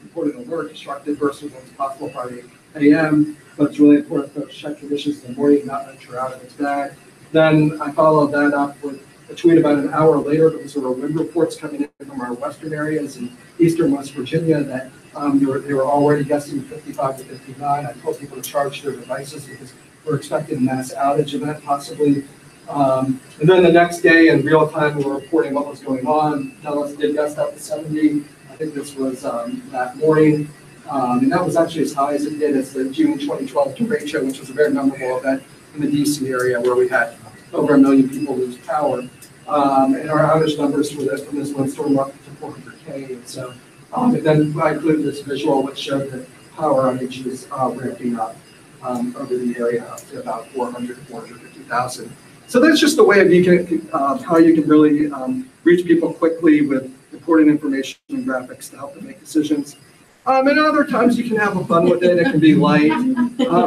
reported alert, constructive bursts of winds possible Friday a.m. But it's really important to check conditions in the morning, not venture out if it's bad. Then I followed that up with a tweet about an hour later. There were wind reports coming in from our western areas in eastern West Virginia that they were already guessing 55 to 59. I told people to charge their devices because we're expecting a mass outage event possibly. And then the next day in real time, we were reporting what was going on. Dallas did gust up to 70. I think this was that morning. And that was actually as high as it did as the June 2012 derecho, which was a very memorable event in the DC area where we had over 1 million people lose power. And our outage numbers from this windstorm were up to 400K. And so, and then I included this visual which showed that power outages ramping up over the area up to about 400 to 450,000. So that's just a way of how you can really reach people quickly with important information and graphics to help them make decisions. And other times you can have fun with it. It can be light.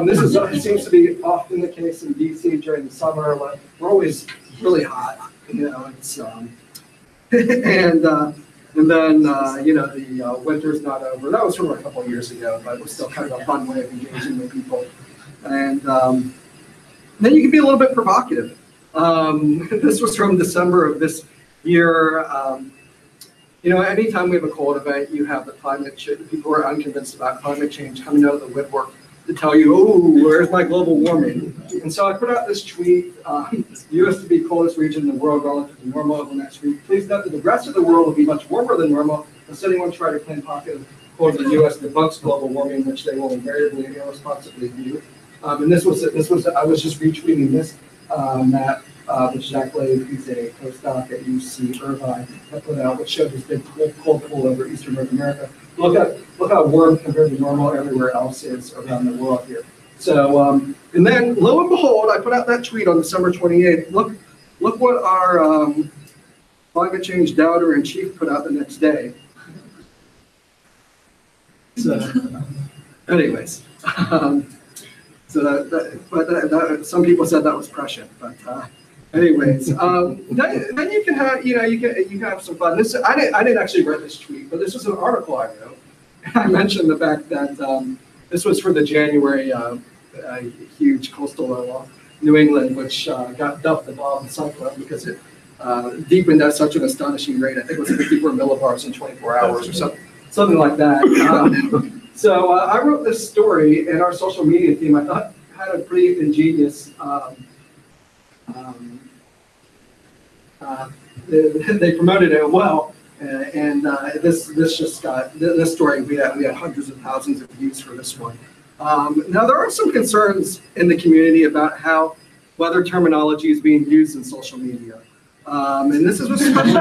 This seems to be often the case in DC during the summer. We're always really hot, It's and then the winter's not over. That was from a couple of years ago, but it was still kind of a fun way of engaging with people. And then you can be a little bit provocative. This was from December of this year. Anytime we have a cold event, you have the climate change. People who are unconvinced about climate change coming out of the woodwork to tell you, "Oh, where's my global warming?" And so I put out this tweet: "The U.S. to be coldest region in the world relative to normal over the next week. Please note that the rest of the world will be much warmer than normal. Does anyone try to claim pocket of cold in the U.S. debunks global warming, which they will invariably and irresponsibly do." And this was I was just retweeting this map. Which Jack Lave, who's a postdoc at UC Irvine, had put out, which showed this big cold pool over eastern North America. Look how warm compared to normal everywhere else is around the world here. So, and then lo and behold, I put out that tweet on December 28th. Look what our climate change doubter in chief put out the next day. So, anyways. Some people said that was prescient, but anyways, then you can have you can have some fun. I didn't actually write this tweet, but this was an article I wrote. I mentioned the fact that this was for the January huge coastal New England, which got dumped above the cyclone because it deepened at such an astonishing rate. I think it was 54 millibars in 24 hours or something like that. So I wrote this story, and our social media team, I thought, had a pretty ingenious. They promoted it well, and this story we had hundreds of thousands of views for this one. Now there are some concerns in the community about how weather terminology is being used in social media. And this is especially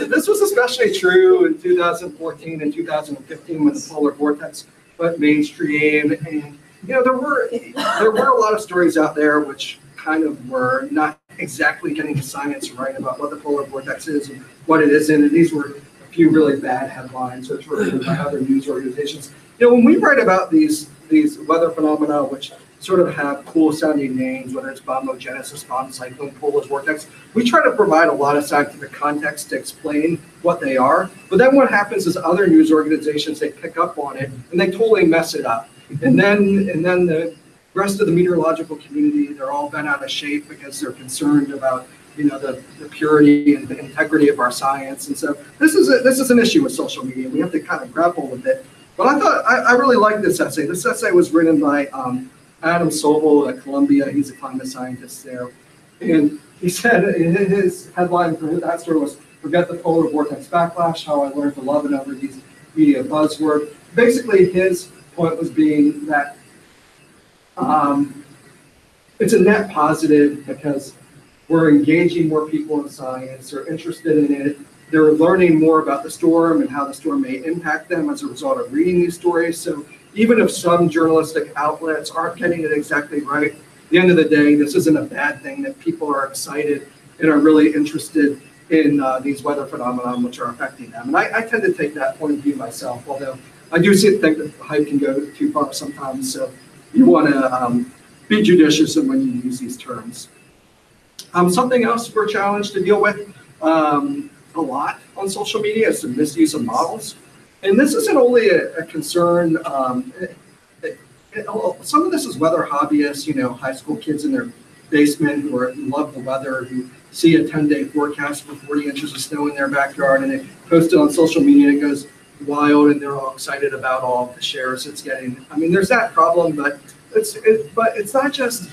this was especially true in 2014 and 2015 when the polar vortex went mainstream, and there were a lot of stories out there which kind of were not exactly getting the science right about what the polar vortex is and what it isn't, and these were a few really bad headlines which were written by other news organizations. When we write about these weather phenomena, which sort of have cool sounding names, whether it's bombogenesis, bomb cyclone, polar vortex, we try to provide a lot of scientific context to explain what they are. But then what happens is other news organizations, they pick up on it and they totally mess it up. And then the rest of the meteorological community, they're all bent out of shape because they're concerned about the purity and the integrity of our science. And so this is an issue with social media. We have to kind of grapple with it. But I thought I really liked this essay. This essay was written by Adam Sobel at Columbia. He's a climate scientist there. And he said his headline for that story was, "Forget the Polar Vortex Backlash, How I Learned to Love It Over These Media Buzzword." Basically, his point was being that it's a net positive because we're engaging more people in science, they're interested in it, they're learning more about the storm and how the storm may impact them as a result of reading these stories. So even if some journalistic outlets aren't getting it exactly right, at the end of the day, this isn't a bad thing that people are excited and are really interested in these weather phenomena which are affecting them. And I tend to take that point of view myself, although I do think that the hype can go too far sometimes. So you want to be judicious in when you use these terms. Something else we're challenged to deal with a lot on social media is the misuse of models. And this isn't only a concern, some of this is weather hobbyists, high school kids in their basement who love the weather, who see a 10-day forecast for 40 inches of snow in their backyard, and they post it on social media, and it goes wild, and they're all excited about all the shares it's getting. I mean, there's that problem, but it's not just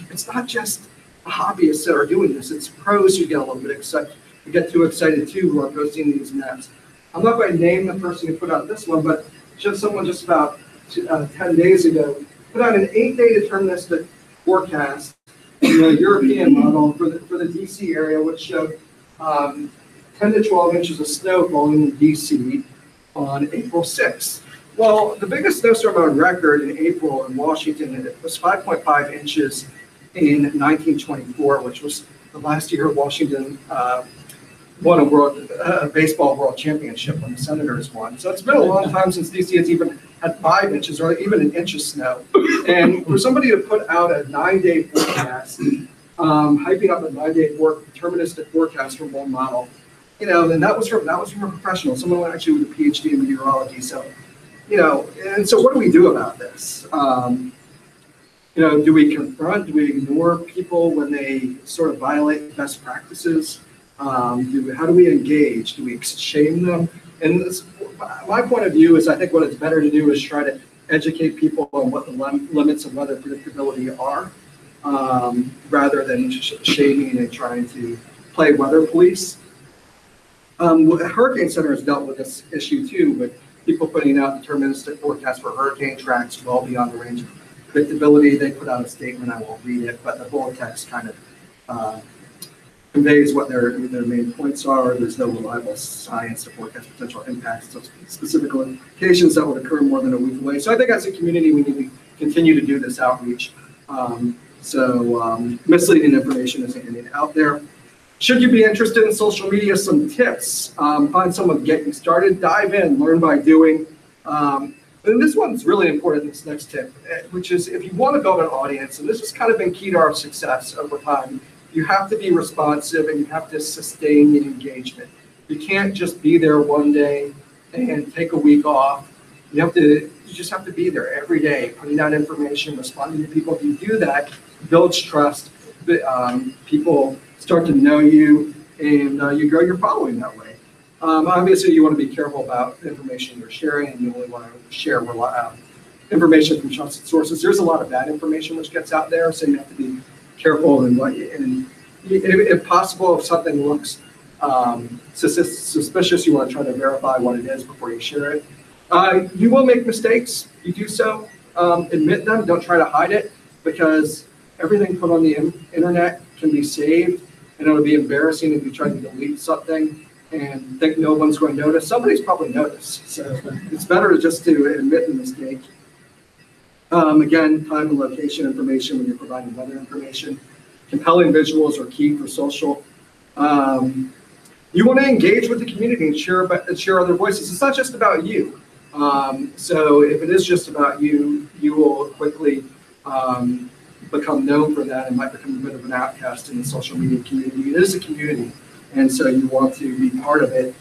hobbyists that are doing this. It's pros who get a little bit excited, who get too excited too, who are posting these maps. I'm not going to name the person who put out this one, but someone just about 10 days ago put out an 8-day deterministic forecast in the European model for the DC area, which showed 10 to 12 inches of snow falling in DC on April 6th. Well, the biggest snowstorm on record in April in Washington, it was 5.5 inches in 1924, which was the last year Washington won a baseball world championship when the Senators won. So it's been a long time since DC has even had 5 inches or even an inch of snow. And for somebody to put out a 9-day forecast, hyping up a 9-day deterministic forecast from one model, and that was from a professional, someone actually with a PhD in meteorology. So, and so what do we do about this? Do we confront? Do we ignore people when they sort of violate best practices? How do we engage? Do we shame them? And my point of view is I think what it's better to do is try to educate people on what the limits of weather predictability are, rather than shaming and trying to play weather police. Hurricane Center has dealt with this issue too, with people putting out deterministic forecasts for hurricane tracks well beyond the range of predictability. They put out a statement, I won't read it, but the Vortex kind of conveys what their main points are. There's no reliable science to forecast potential impacts of specific locations that would occur more than a week away. So I think as a community, we need to continue to do this outreach. Misleading information isn't getting out there. Should you be interested in social media, some tips. Find someone to get you started. Dive in, learn by doing. And this one's really important, this next tip, which is if you want to build an audience, and this has kind of been key to our success over time, you have to be responsive and you have to sustain the engagement. You can't just be there one day and take a week off. You just have to be there every day, putting out information, responding to people. If you do that, it builds trust, people start to know you, and you grow your following that way. Obviously, you want to be careful about the information you're sharing, and you only want to share information from trusted sources. There's a lot of bad information which gets out there, so you have to be careful and if possible, if something looks suspicious, you want to try to verify what it is before you share it. You will make mistakes. You do so. Admit them. Don't try to hide it, because everything put on the internet can be saved, and it'll be embarrassing if you try to delete something and think no one's going to notice. Somebody's probably noticed. So it's better just to admit the mistake. Again, time and location information when you're providing weather information. Compelling visuals are key for social. You want to engage with the community and share other voices. It's not just about you. So if it is just about you, you will quickly become known for that and might become a bit of an outcast in the social media community. It is a community, and so you want to be part of it.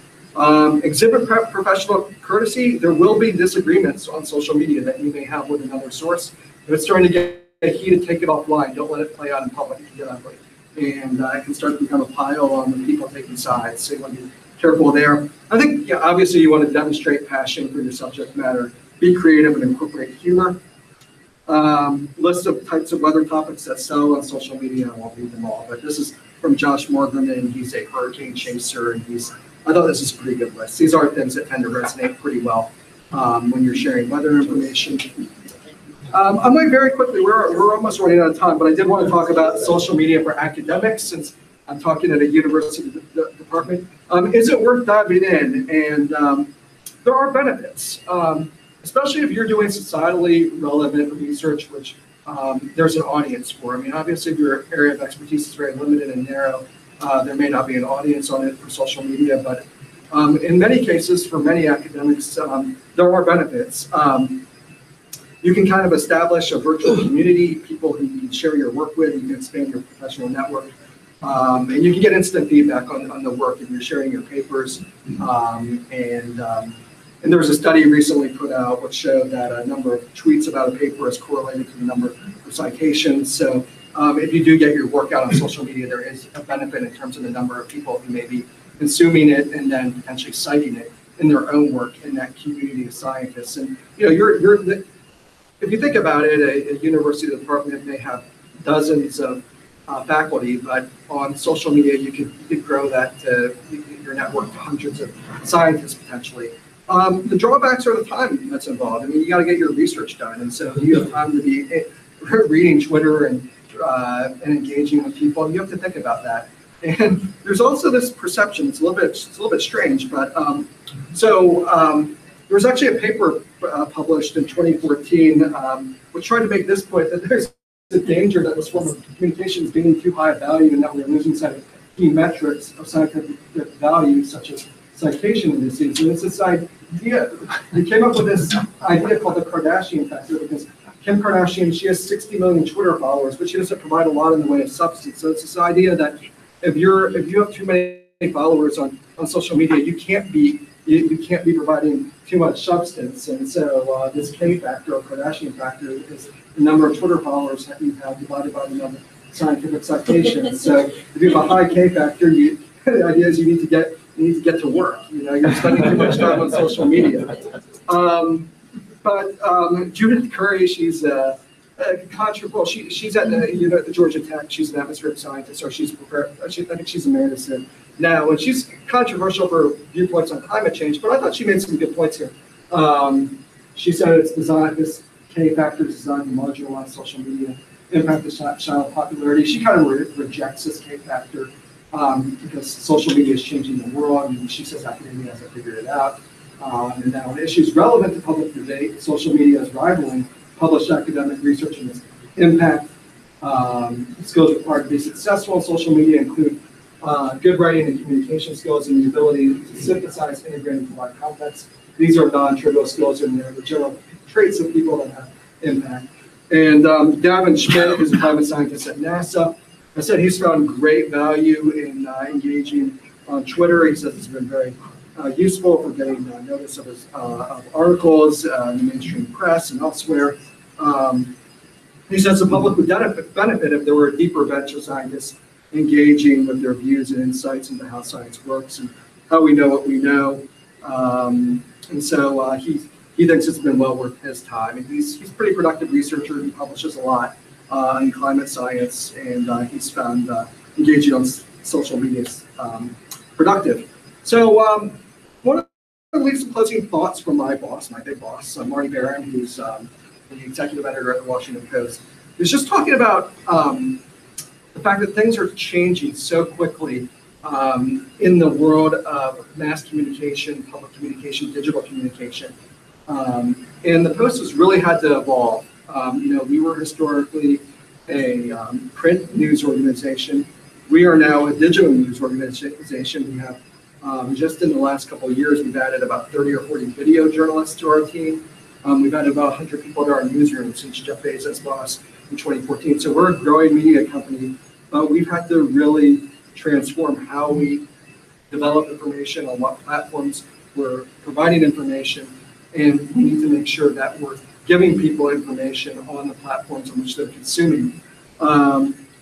Exhibit professional courtesy. There will be disagreements on social media that you may have with another source. If it's starting to get heated, take it offline. Don't let it play out in public. It can get ugly, and it can start to become a pile on the people taking sides. So you want to be careful there. I think, yeah, obviously you want to demonstrate passion for your subject matter. Be creative and incorporate humor. List of types of weather topics that sell on social media. I won't read them all, but this is from Josh Morgan, and he's a hurricane chaser, and I thought this is a pretty good list. These are things that tend to resonate pretty well when you're sharing weather information. I'm going very quickly, we're almost running out of time, but I did want to talk about social media for academics, since I'm talking at a university department. Is it worth diving in? And there are benefits, especially if you're doing societally relevant research, which there's an audience for. I mean, obviously, if your area of expertise is very limited and narrow, there may not be an audience on it for social media, but in many cases, for many academics, there are benefits. You can kind of establish a virtual community, people who you can share your work with, you can expand your professional network, and you can get instant feedback on the work if you're sharing your papers. And there was a study recently put out which showed that a number of tweets about a paper is correlated to the number of citations. So if you do get your work out on social media, there is a benefit in terms of the number of people who may be consuming it and then potentially citing it in their own work in that community of scientists. And you know, if you think about it, a university department may have dozens of faculty, but on social media you could grow that to your network to hundreds of scientists potentially. The drawbacks are the time that's involved. I mean, you got to get your research done, and so you have time to be reading Twitter and engaging with people. You have to think about that. And there's also this perception. It's a little bit strange, but there was actually a paper published in 2014 which tried to make this point that there's a danger that this form of communication is gaining too high a value, and that we're losing sight of key metrics of scientific value, such as citation indices. And it's this idea, they came up with this idea called the Kardashian Factor, because Kim Kardashian, she has 60 million Twitter followers, but she doesn't provide a lot in the way of substance. So it's this idea that if you have too many followers on social media, you can't be providing too much substance. And so this K factor or Kardashian factor is the number of Twitter followers that you have divided by the number of scientific citations. So if you have a high K factor, the idea is you need to get to work. You know, you're spending too much time on social media. But Judith Curry, she's controversial. She's at the Georgia Tech. She's an atmospheric scientist, or I think she's emeritus now, and she's controversial for viewpoints on climate change. But I thought she made some good points here. She said this K factor is designed to marginalize social media, impact the child popularity. She kind of rejects this K factor because social media is changing the world, and she says academia hasn't figured it out. And that on issues relevant to public debate, social media is rivaling published academic research and its impact. Skills required to be successful in social media include good writing and communication skills, and the ability to synthesize, integrate, and provide context. These are non-trivial skills, and they're the general traits of people that have impact. And Gavin Schmidt, who's a climate scientist at NASA, I said he's found great value in engaging on Twitter. He says it's been very useful for getting notice of his of articles in the mainstream press and elsewhere. He says the public would benefit if there were deeper bench of scientists engaging with their views and insights into how science works and how we know what we know. And so he thinks it's been well worth his time. And he's a pretty productive researcher. He publishes a lot in climate science, and he's found engaging on social media productive. So I want to leave some closing thoughts from my boss, my big boss, Marty Baron, who's the executive editor at the Washington Post. He's just talking about the fact that things are changing so quickly in the world of mass communication, public communication, digital communication. And the Post has really had to evolve. We were historically a print news organization. We are now a digital news organization. We have, just in the last couple of years, we've added about 30 or 40 video journalists to our team. We've added about 100 people to our newsroom since Jeff Bezos bought us in 2014. So we're a growing media company, but we've had to really transform how we develop information, on what platforms we're providing information, and we need to make sure that we're giving people information on the platforms on which they're consuming.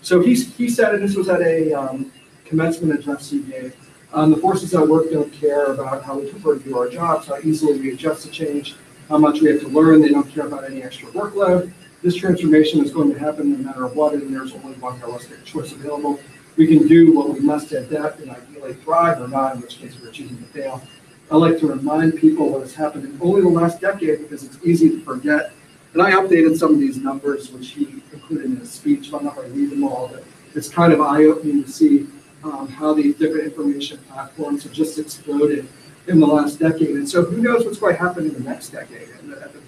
So he said, and this was at a commencement address he gave, the forces at work don't care about how we prefer to do our jobs, how easily we adjust to change, how much we have to learn. They don't care about any extra workload. This transformation is going to happen no matter what, and there's only one realistic choice available. We can do what we must to adapt and ideally thrive, or not, in which case we're choosing to fail. I like to remind people what has happened in only the last decade because it's easy to forget. And I updated some of these numbers, which he included in his speech. I'm not going to read them all, but it's kind of eye-opening to see how these different information platforms have just exploded in the last decade. And so who knows what's going to happen in the next decade and at the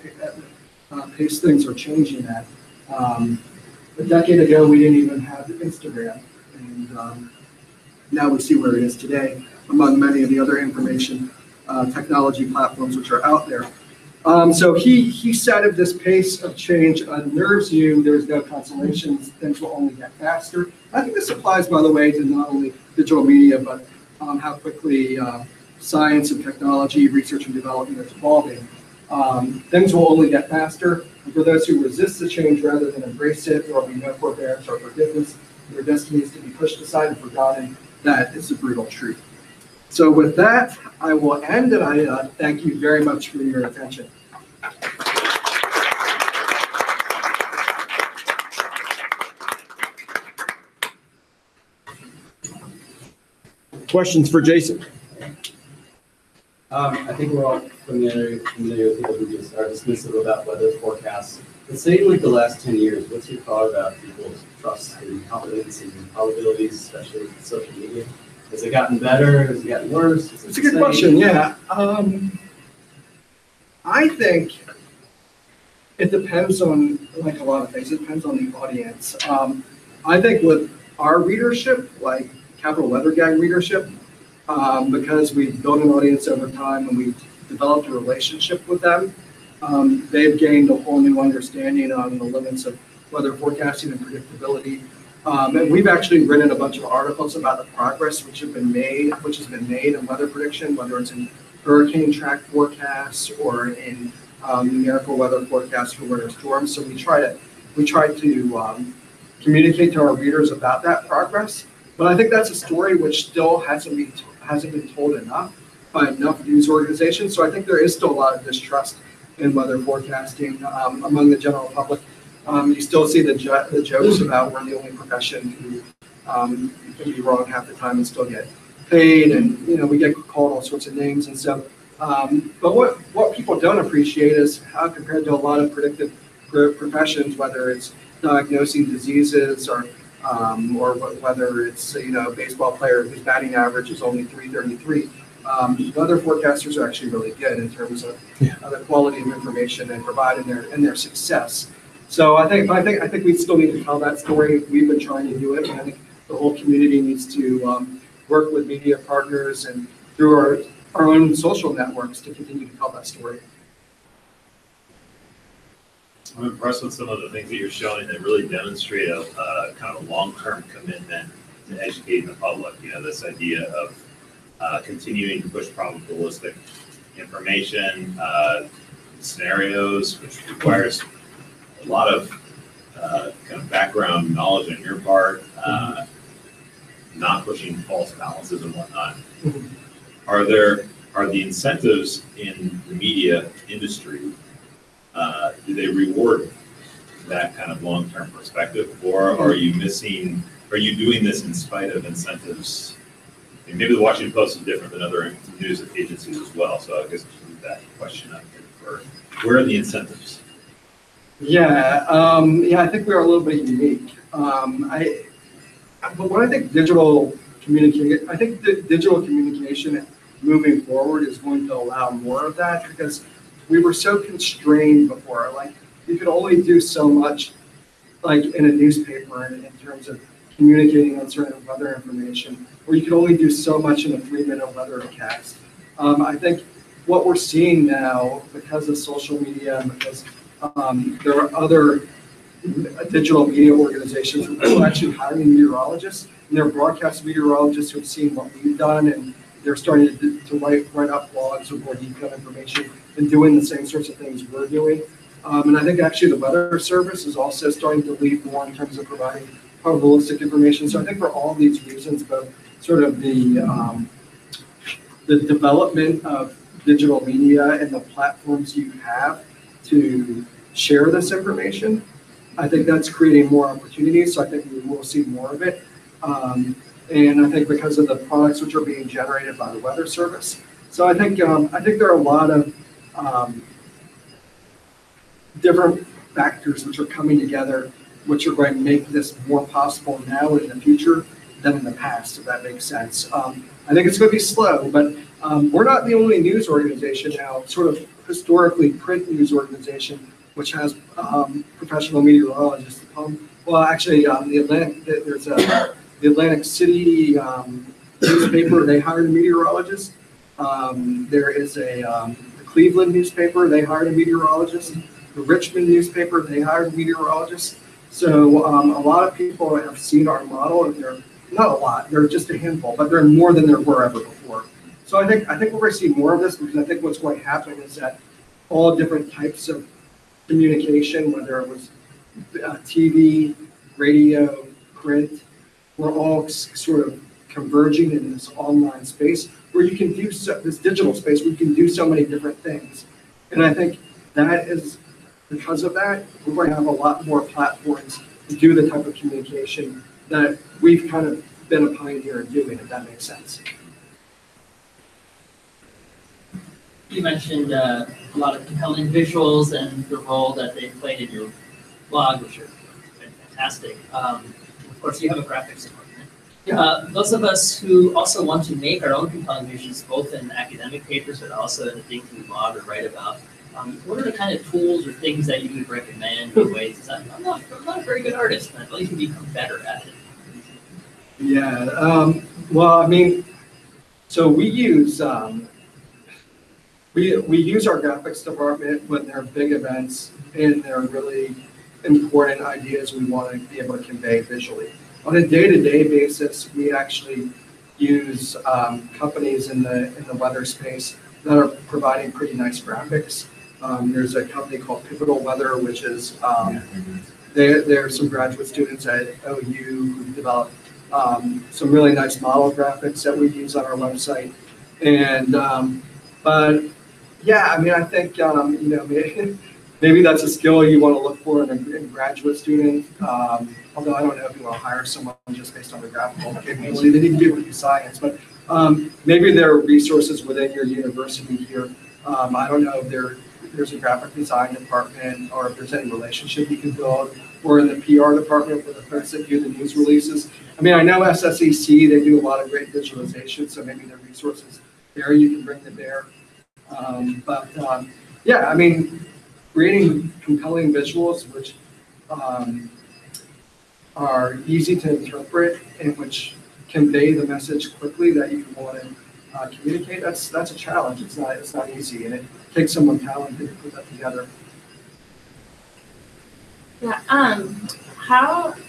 pace things are changing at. A decade ago, we didn't even have Instagram. And now we see where it is today among many of the other information technology platforms which are out there. So he said if this pace of change unnerves you, there's no consolation, things will only get faster. I think this applies, by the way, to not only digital media, but how quickly science and technology, research and development is evolving. Things will only get faster. And for those who resist the change rather than embrace it, there will be no forbearance or forgiveness. Their destinies to be pushed aside and forgotten. That is the brutal truth. So with that, I will end, and I thank you very much for your attention. Questions for Jason? I think we're all familiar with people who just are dismissive about weather forecasts. But say in like the last 10 years, what's your thought about people's trust and confidence and probabilities, especially with social media? Has it gotten better? Has it gotten worse? It's a good question, yeah. I think it depends on, like a lot of things, it depends on the audience. I think with our readership, like Capital Weather Gang readership, because we've built an audience over time and we've developed a relationship with them, they've gained a whole new understanding on the limits of weather forecasting and predictability. And we've actually written a bunch of articles about the progress which has been made in weather prediction, whether it's in hurricane track forecasts or in numerical weather forecasts for winter storms. So we try to communicate to our readers about that progress. But I think that's a story which still hasn't been told enough by enough news organizations. So I think there is still a lot of distrust in weather forecasting among the general public. You still see the jokes about we're the only profession who can be wrong half the time and still get paid, and we get called all sorts of names. And so, but what people don't appreciate is how, compared to a lot of predictive professions, whether it's diagnosing diseases or whether it's a baseball player whose batting average is only .333. Weather forecasters are actually really good in terms of the quality of information they provide and their success. So I think we still need to tell that story. We've been trying to do it, and I think the whole community needs to work with media partners and through our own social networks to continue to tell that story. I'm impressed with some of the things that you're showing that really demonstrate a kind of long-term commitment to educating the public. This idea of continuing to push probabilistic information, scenarios, which requires a lot of kind of background knowledge on your part, not pushing false balances and whatnot. Are the incentives in the media industry, do they reward that kind of long-term perspective, or are you doing this in spite of incentives? And maybe the Washington Post is different than other news agencies as well, so I guess leave that question up here first. Where are the incentives? Yeah, I think we are a little bit unique. But when I think digital communication moving forward is going to allow more of that, because we were so constrained before. Like, you could only do so much, like in a newspaper, in terms of communicating on certain weather information, or you could only do so much in a 3-minute weathercast. I think what we're seeing now, because of social media and because there are other digital media organizations who are actually hiring meteorologists, and they're broadcast meteorologists who have seen what we've done, and they're starting to write up blogs with more detailed information and doing the same sorts of things we're doing. And I think actually the Weather Service is also starting to lead more in terms of providing probabilistic information. So I think for all these reasons, both sort of the development of digital media and the platforms you have to share this information, I think that's creating more opportunities. So I think we will see more of it. And I think because of the products which are being generated by the Weather Service. So I think there are a lot of different factors which are coming together, which are going to make this more possible now and in the future than in the past, if that makes sense. I think it's going to be slow, but we're not the only news organization now, sort of historically print news organization, which has professional meteorologists. Well, actually, there's the Atlantic City newspaper, they hired a meteorologist. There is the Cleveland newspaper, they hired a meteorologist. The Richmond newspaper, they hired a meteorologist. So a lot of people have seen our model, and they're not a lot, they're just a handful, but they're more than there were ever before. So I think we're going to see more of this, because I think what's going to happen is that all different types of communication, whether it was TV, radio, print, we're all sort of converging in this online space where you can do this digital space where you can do so many different things. And I think that is, because of that, we're going to have a lot more platforms to do the type of communication that we've kind of been a pioneer in doing, if that makes sense. You mentioned a lot of compelling visuals and the role that they played in your blog, which are fantastic. Of course, you have a graphics department. Those of us who also want to make our own compelling visuals, both in academic papers but also in the things we blog or write about, what are the kind of tools or things that you would recommend in ways? I'm not a very good artist, but I believe you can become better at it. Yeah. Well, I mean, so we use we use our graphics department when there are big events and there are really important ideas we want to be able to convey visually. On a day-to-day basis, we actually use companies in the weather space that are providing pretty nice graphics. There's a company called Pivotal Weather, which is there are some graduate students at OU who developed some really nice model graphics that we use on our website. And but yeah, I mean, I think maybe that's a skill you want to look for in a graduate student. Although I don't know if you want to hire someone just based on the graphical capability. They need to be able to do science, but maybe there are resources within your university here. I don't know if there's a graphic design department or if there's any relationship you can build, or in the PR department for the folks that do the news releases. I mean, I know SSEC, they do a lot of great visualization, so maybe there are resources there you can bring to bear. Yeah, I mean, creating compelling visuals which are easy to interpret and which convey the message quickly that you want to communicate, that's a challenge. It's not easy, and it takes someone talented to put that together. Yeah. I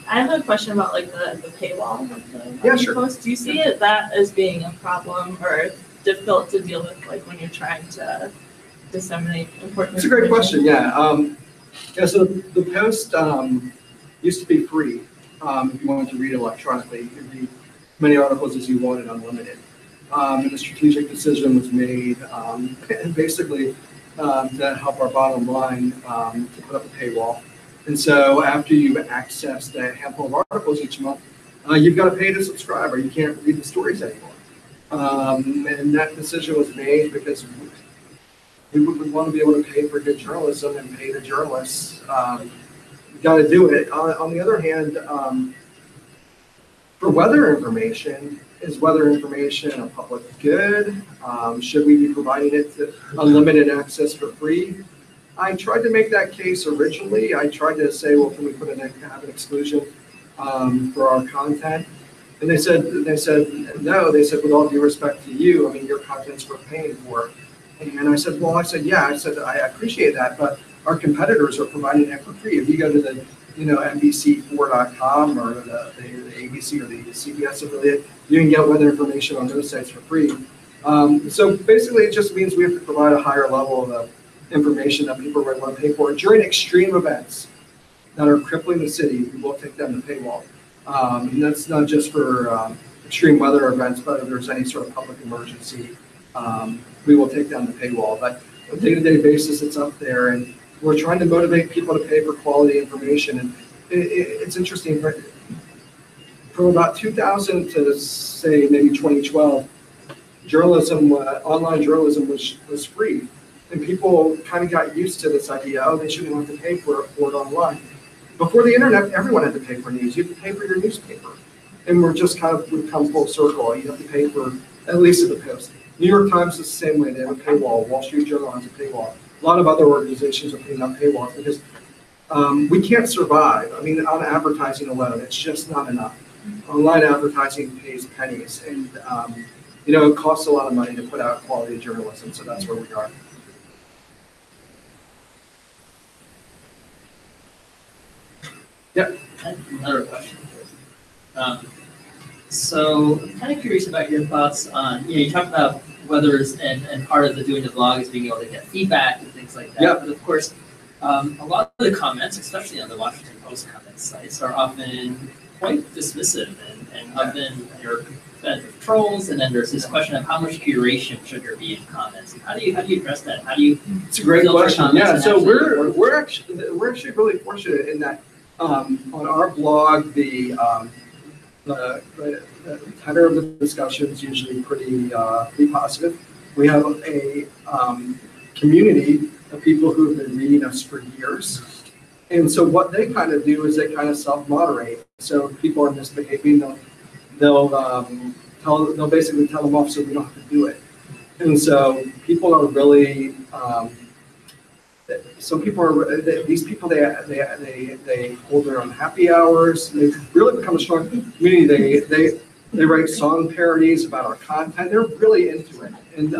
have a question about like the paywall of the Sure. post. Do you see that as being a problem or difficult to deal with, like when you're trying to disseminate important? It's a great question. Yeah. So the post used to be free. If you wanted to read electronically, you could read many articles as you wanted, unlimited. And the strategic decision was made, basically to help our bottom line, to put up a paywall. And so after you've accessed a handful of articles each month, you've got to pay to subscribe or you can't read the stories anymore. And that decision was made because we would want to be able to pay for good journalism and pay the journalists. You've got to do it. On the other hand, for weather information, is weather information a public good? Should we be providing it to unlimited access for free? I tried to make that case originally. I tried to say, well, can we put have an exclusion for our content? And they said no. They said, with all due respect to you, I mean, your content's worth paying for. And I said, well, yeah. I said, I appreciate that, but our competitors are providing it for free. If you go to the NBC4.com or the ABC or the CBS affiliate, you can get weather information on those sites for free. So basically, it just means we have to provide a higher level of information that people really want to pay for. During extreme events that are crippling the city, we will take them to paywall. And that's not just for extreme weather events, but if there's any sort of public emergency, we will take down the paywall. But on a day-to-day basis, it's up there, and we're trying to motivate people to pay for quality information. And it's interesting, from about 2000 to say maybe 2012, journalism, online journalism was free. And people kind of got used to this idea, oh, they shouldn't have to pay for it online. Before the internet, everyone had to pay for news. You had to pay for your newspaper. And we've come full circle. You have to pay for, at least at the Post. New York Times is the same way. They have a paywall. Wall Street Journal has a paywall. A lot of other organizations are putting up paywalls because we can't survive. I mean, on advertising alone, it's just not enough. Online advertising pays pennies. And, it costs a lot of money to put out quality journalism. So that's where we are. Yep. Another question. So I'm kind of curious about your thoughts on, you talked about weathers and part of the doing the blog is being able to get feedback and things like that. Yep. But of course, a lot of the comments, especially on the Washington Post comment sites, are often quite dismissive and often you're fed with trolls. And then there's this question of how much curation should there be in comments. And how do you address that? How do you? It's a great question. Yeah. So we're actually really fortunate in that. On our blog, the tenor of the discussion is usually pretty positive. We have a community of people who have been reading us for years. And so what they kind of do is they kind of self-moderate. So if people are misbehaving, they'll basically tell them off so we don't have to do it. And so people are really some people are these people they hold their own happy hours. They've really become a strong community. They write song parodies about our content. They're really into it. And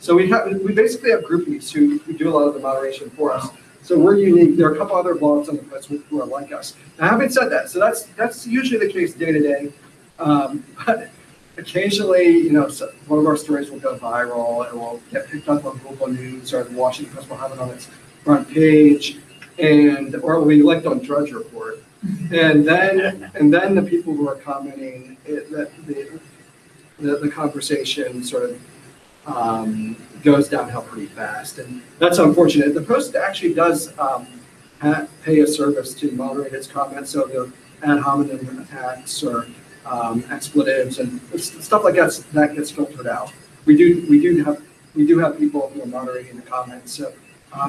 so we basically have groupies who do a lot of the moderation for us. So we're unique. There are a couple other blogs on the post who are like us. Now, having said that, so that's usually the case day to day. But occasionally, one of our stories will go viral and will get picked up on Google News, or the Washington Post will have it on its front page, or we linked on Drudge Report. And then the people who are commenting, the conversation sort of goes downhill pretty fast, and that's unfortunate. The Post actually does pay a service to moderate its comments, so the ad hominem attacks or expletives and stuff like that gets filtered out. We do have people who are moderating the comments, so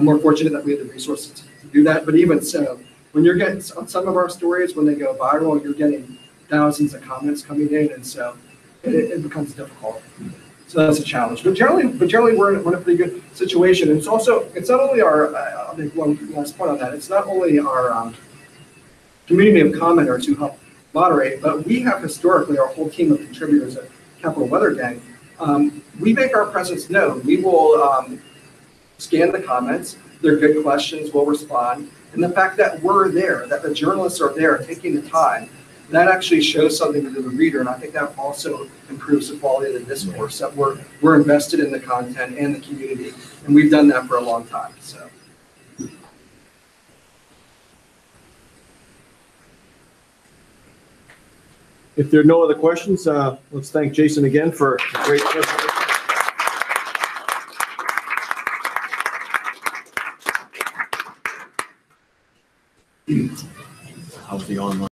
we're fortunate that we have the resources to do that. But even so, when you're getting on some of our stories, when they go viral, you're getting thousands of comments coming in, and so it becomes difficult. So that's a challenge. But generally we're in a pretty good situation. And it's not only our, I'll make one last point on that. It's not only our community of commenters who help moderate, but we have historically our whole team of contributors at Capital Weather Gang. We make our presence known. We will scan the comments. They're good questions. We'll respond. And the fact that we're there, that the journalists are there taking the time, that actually shows something to the reader. And I think that also improves the quality of the discourse, that we're invested in the content and the community. And we've done that for a long time. So. If there are no other questions, let's thank Jason again for a great presentation. How's the online?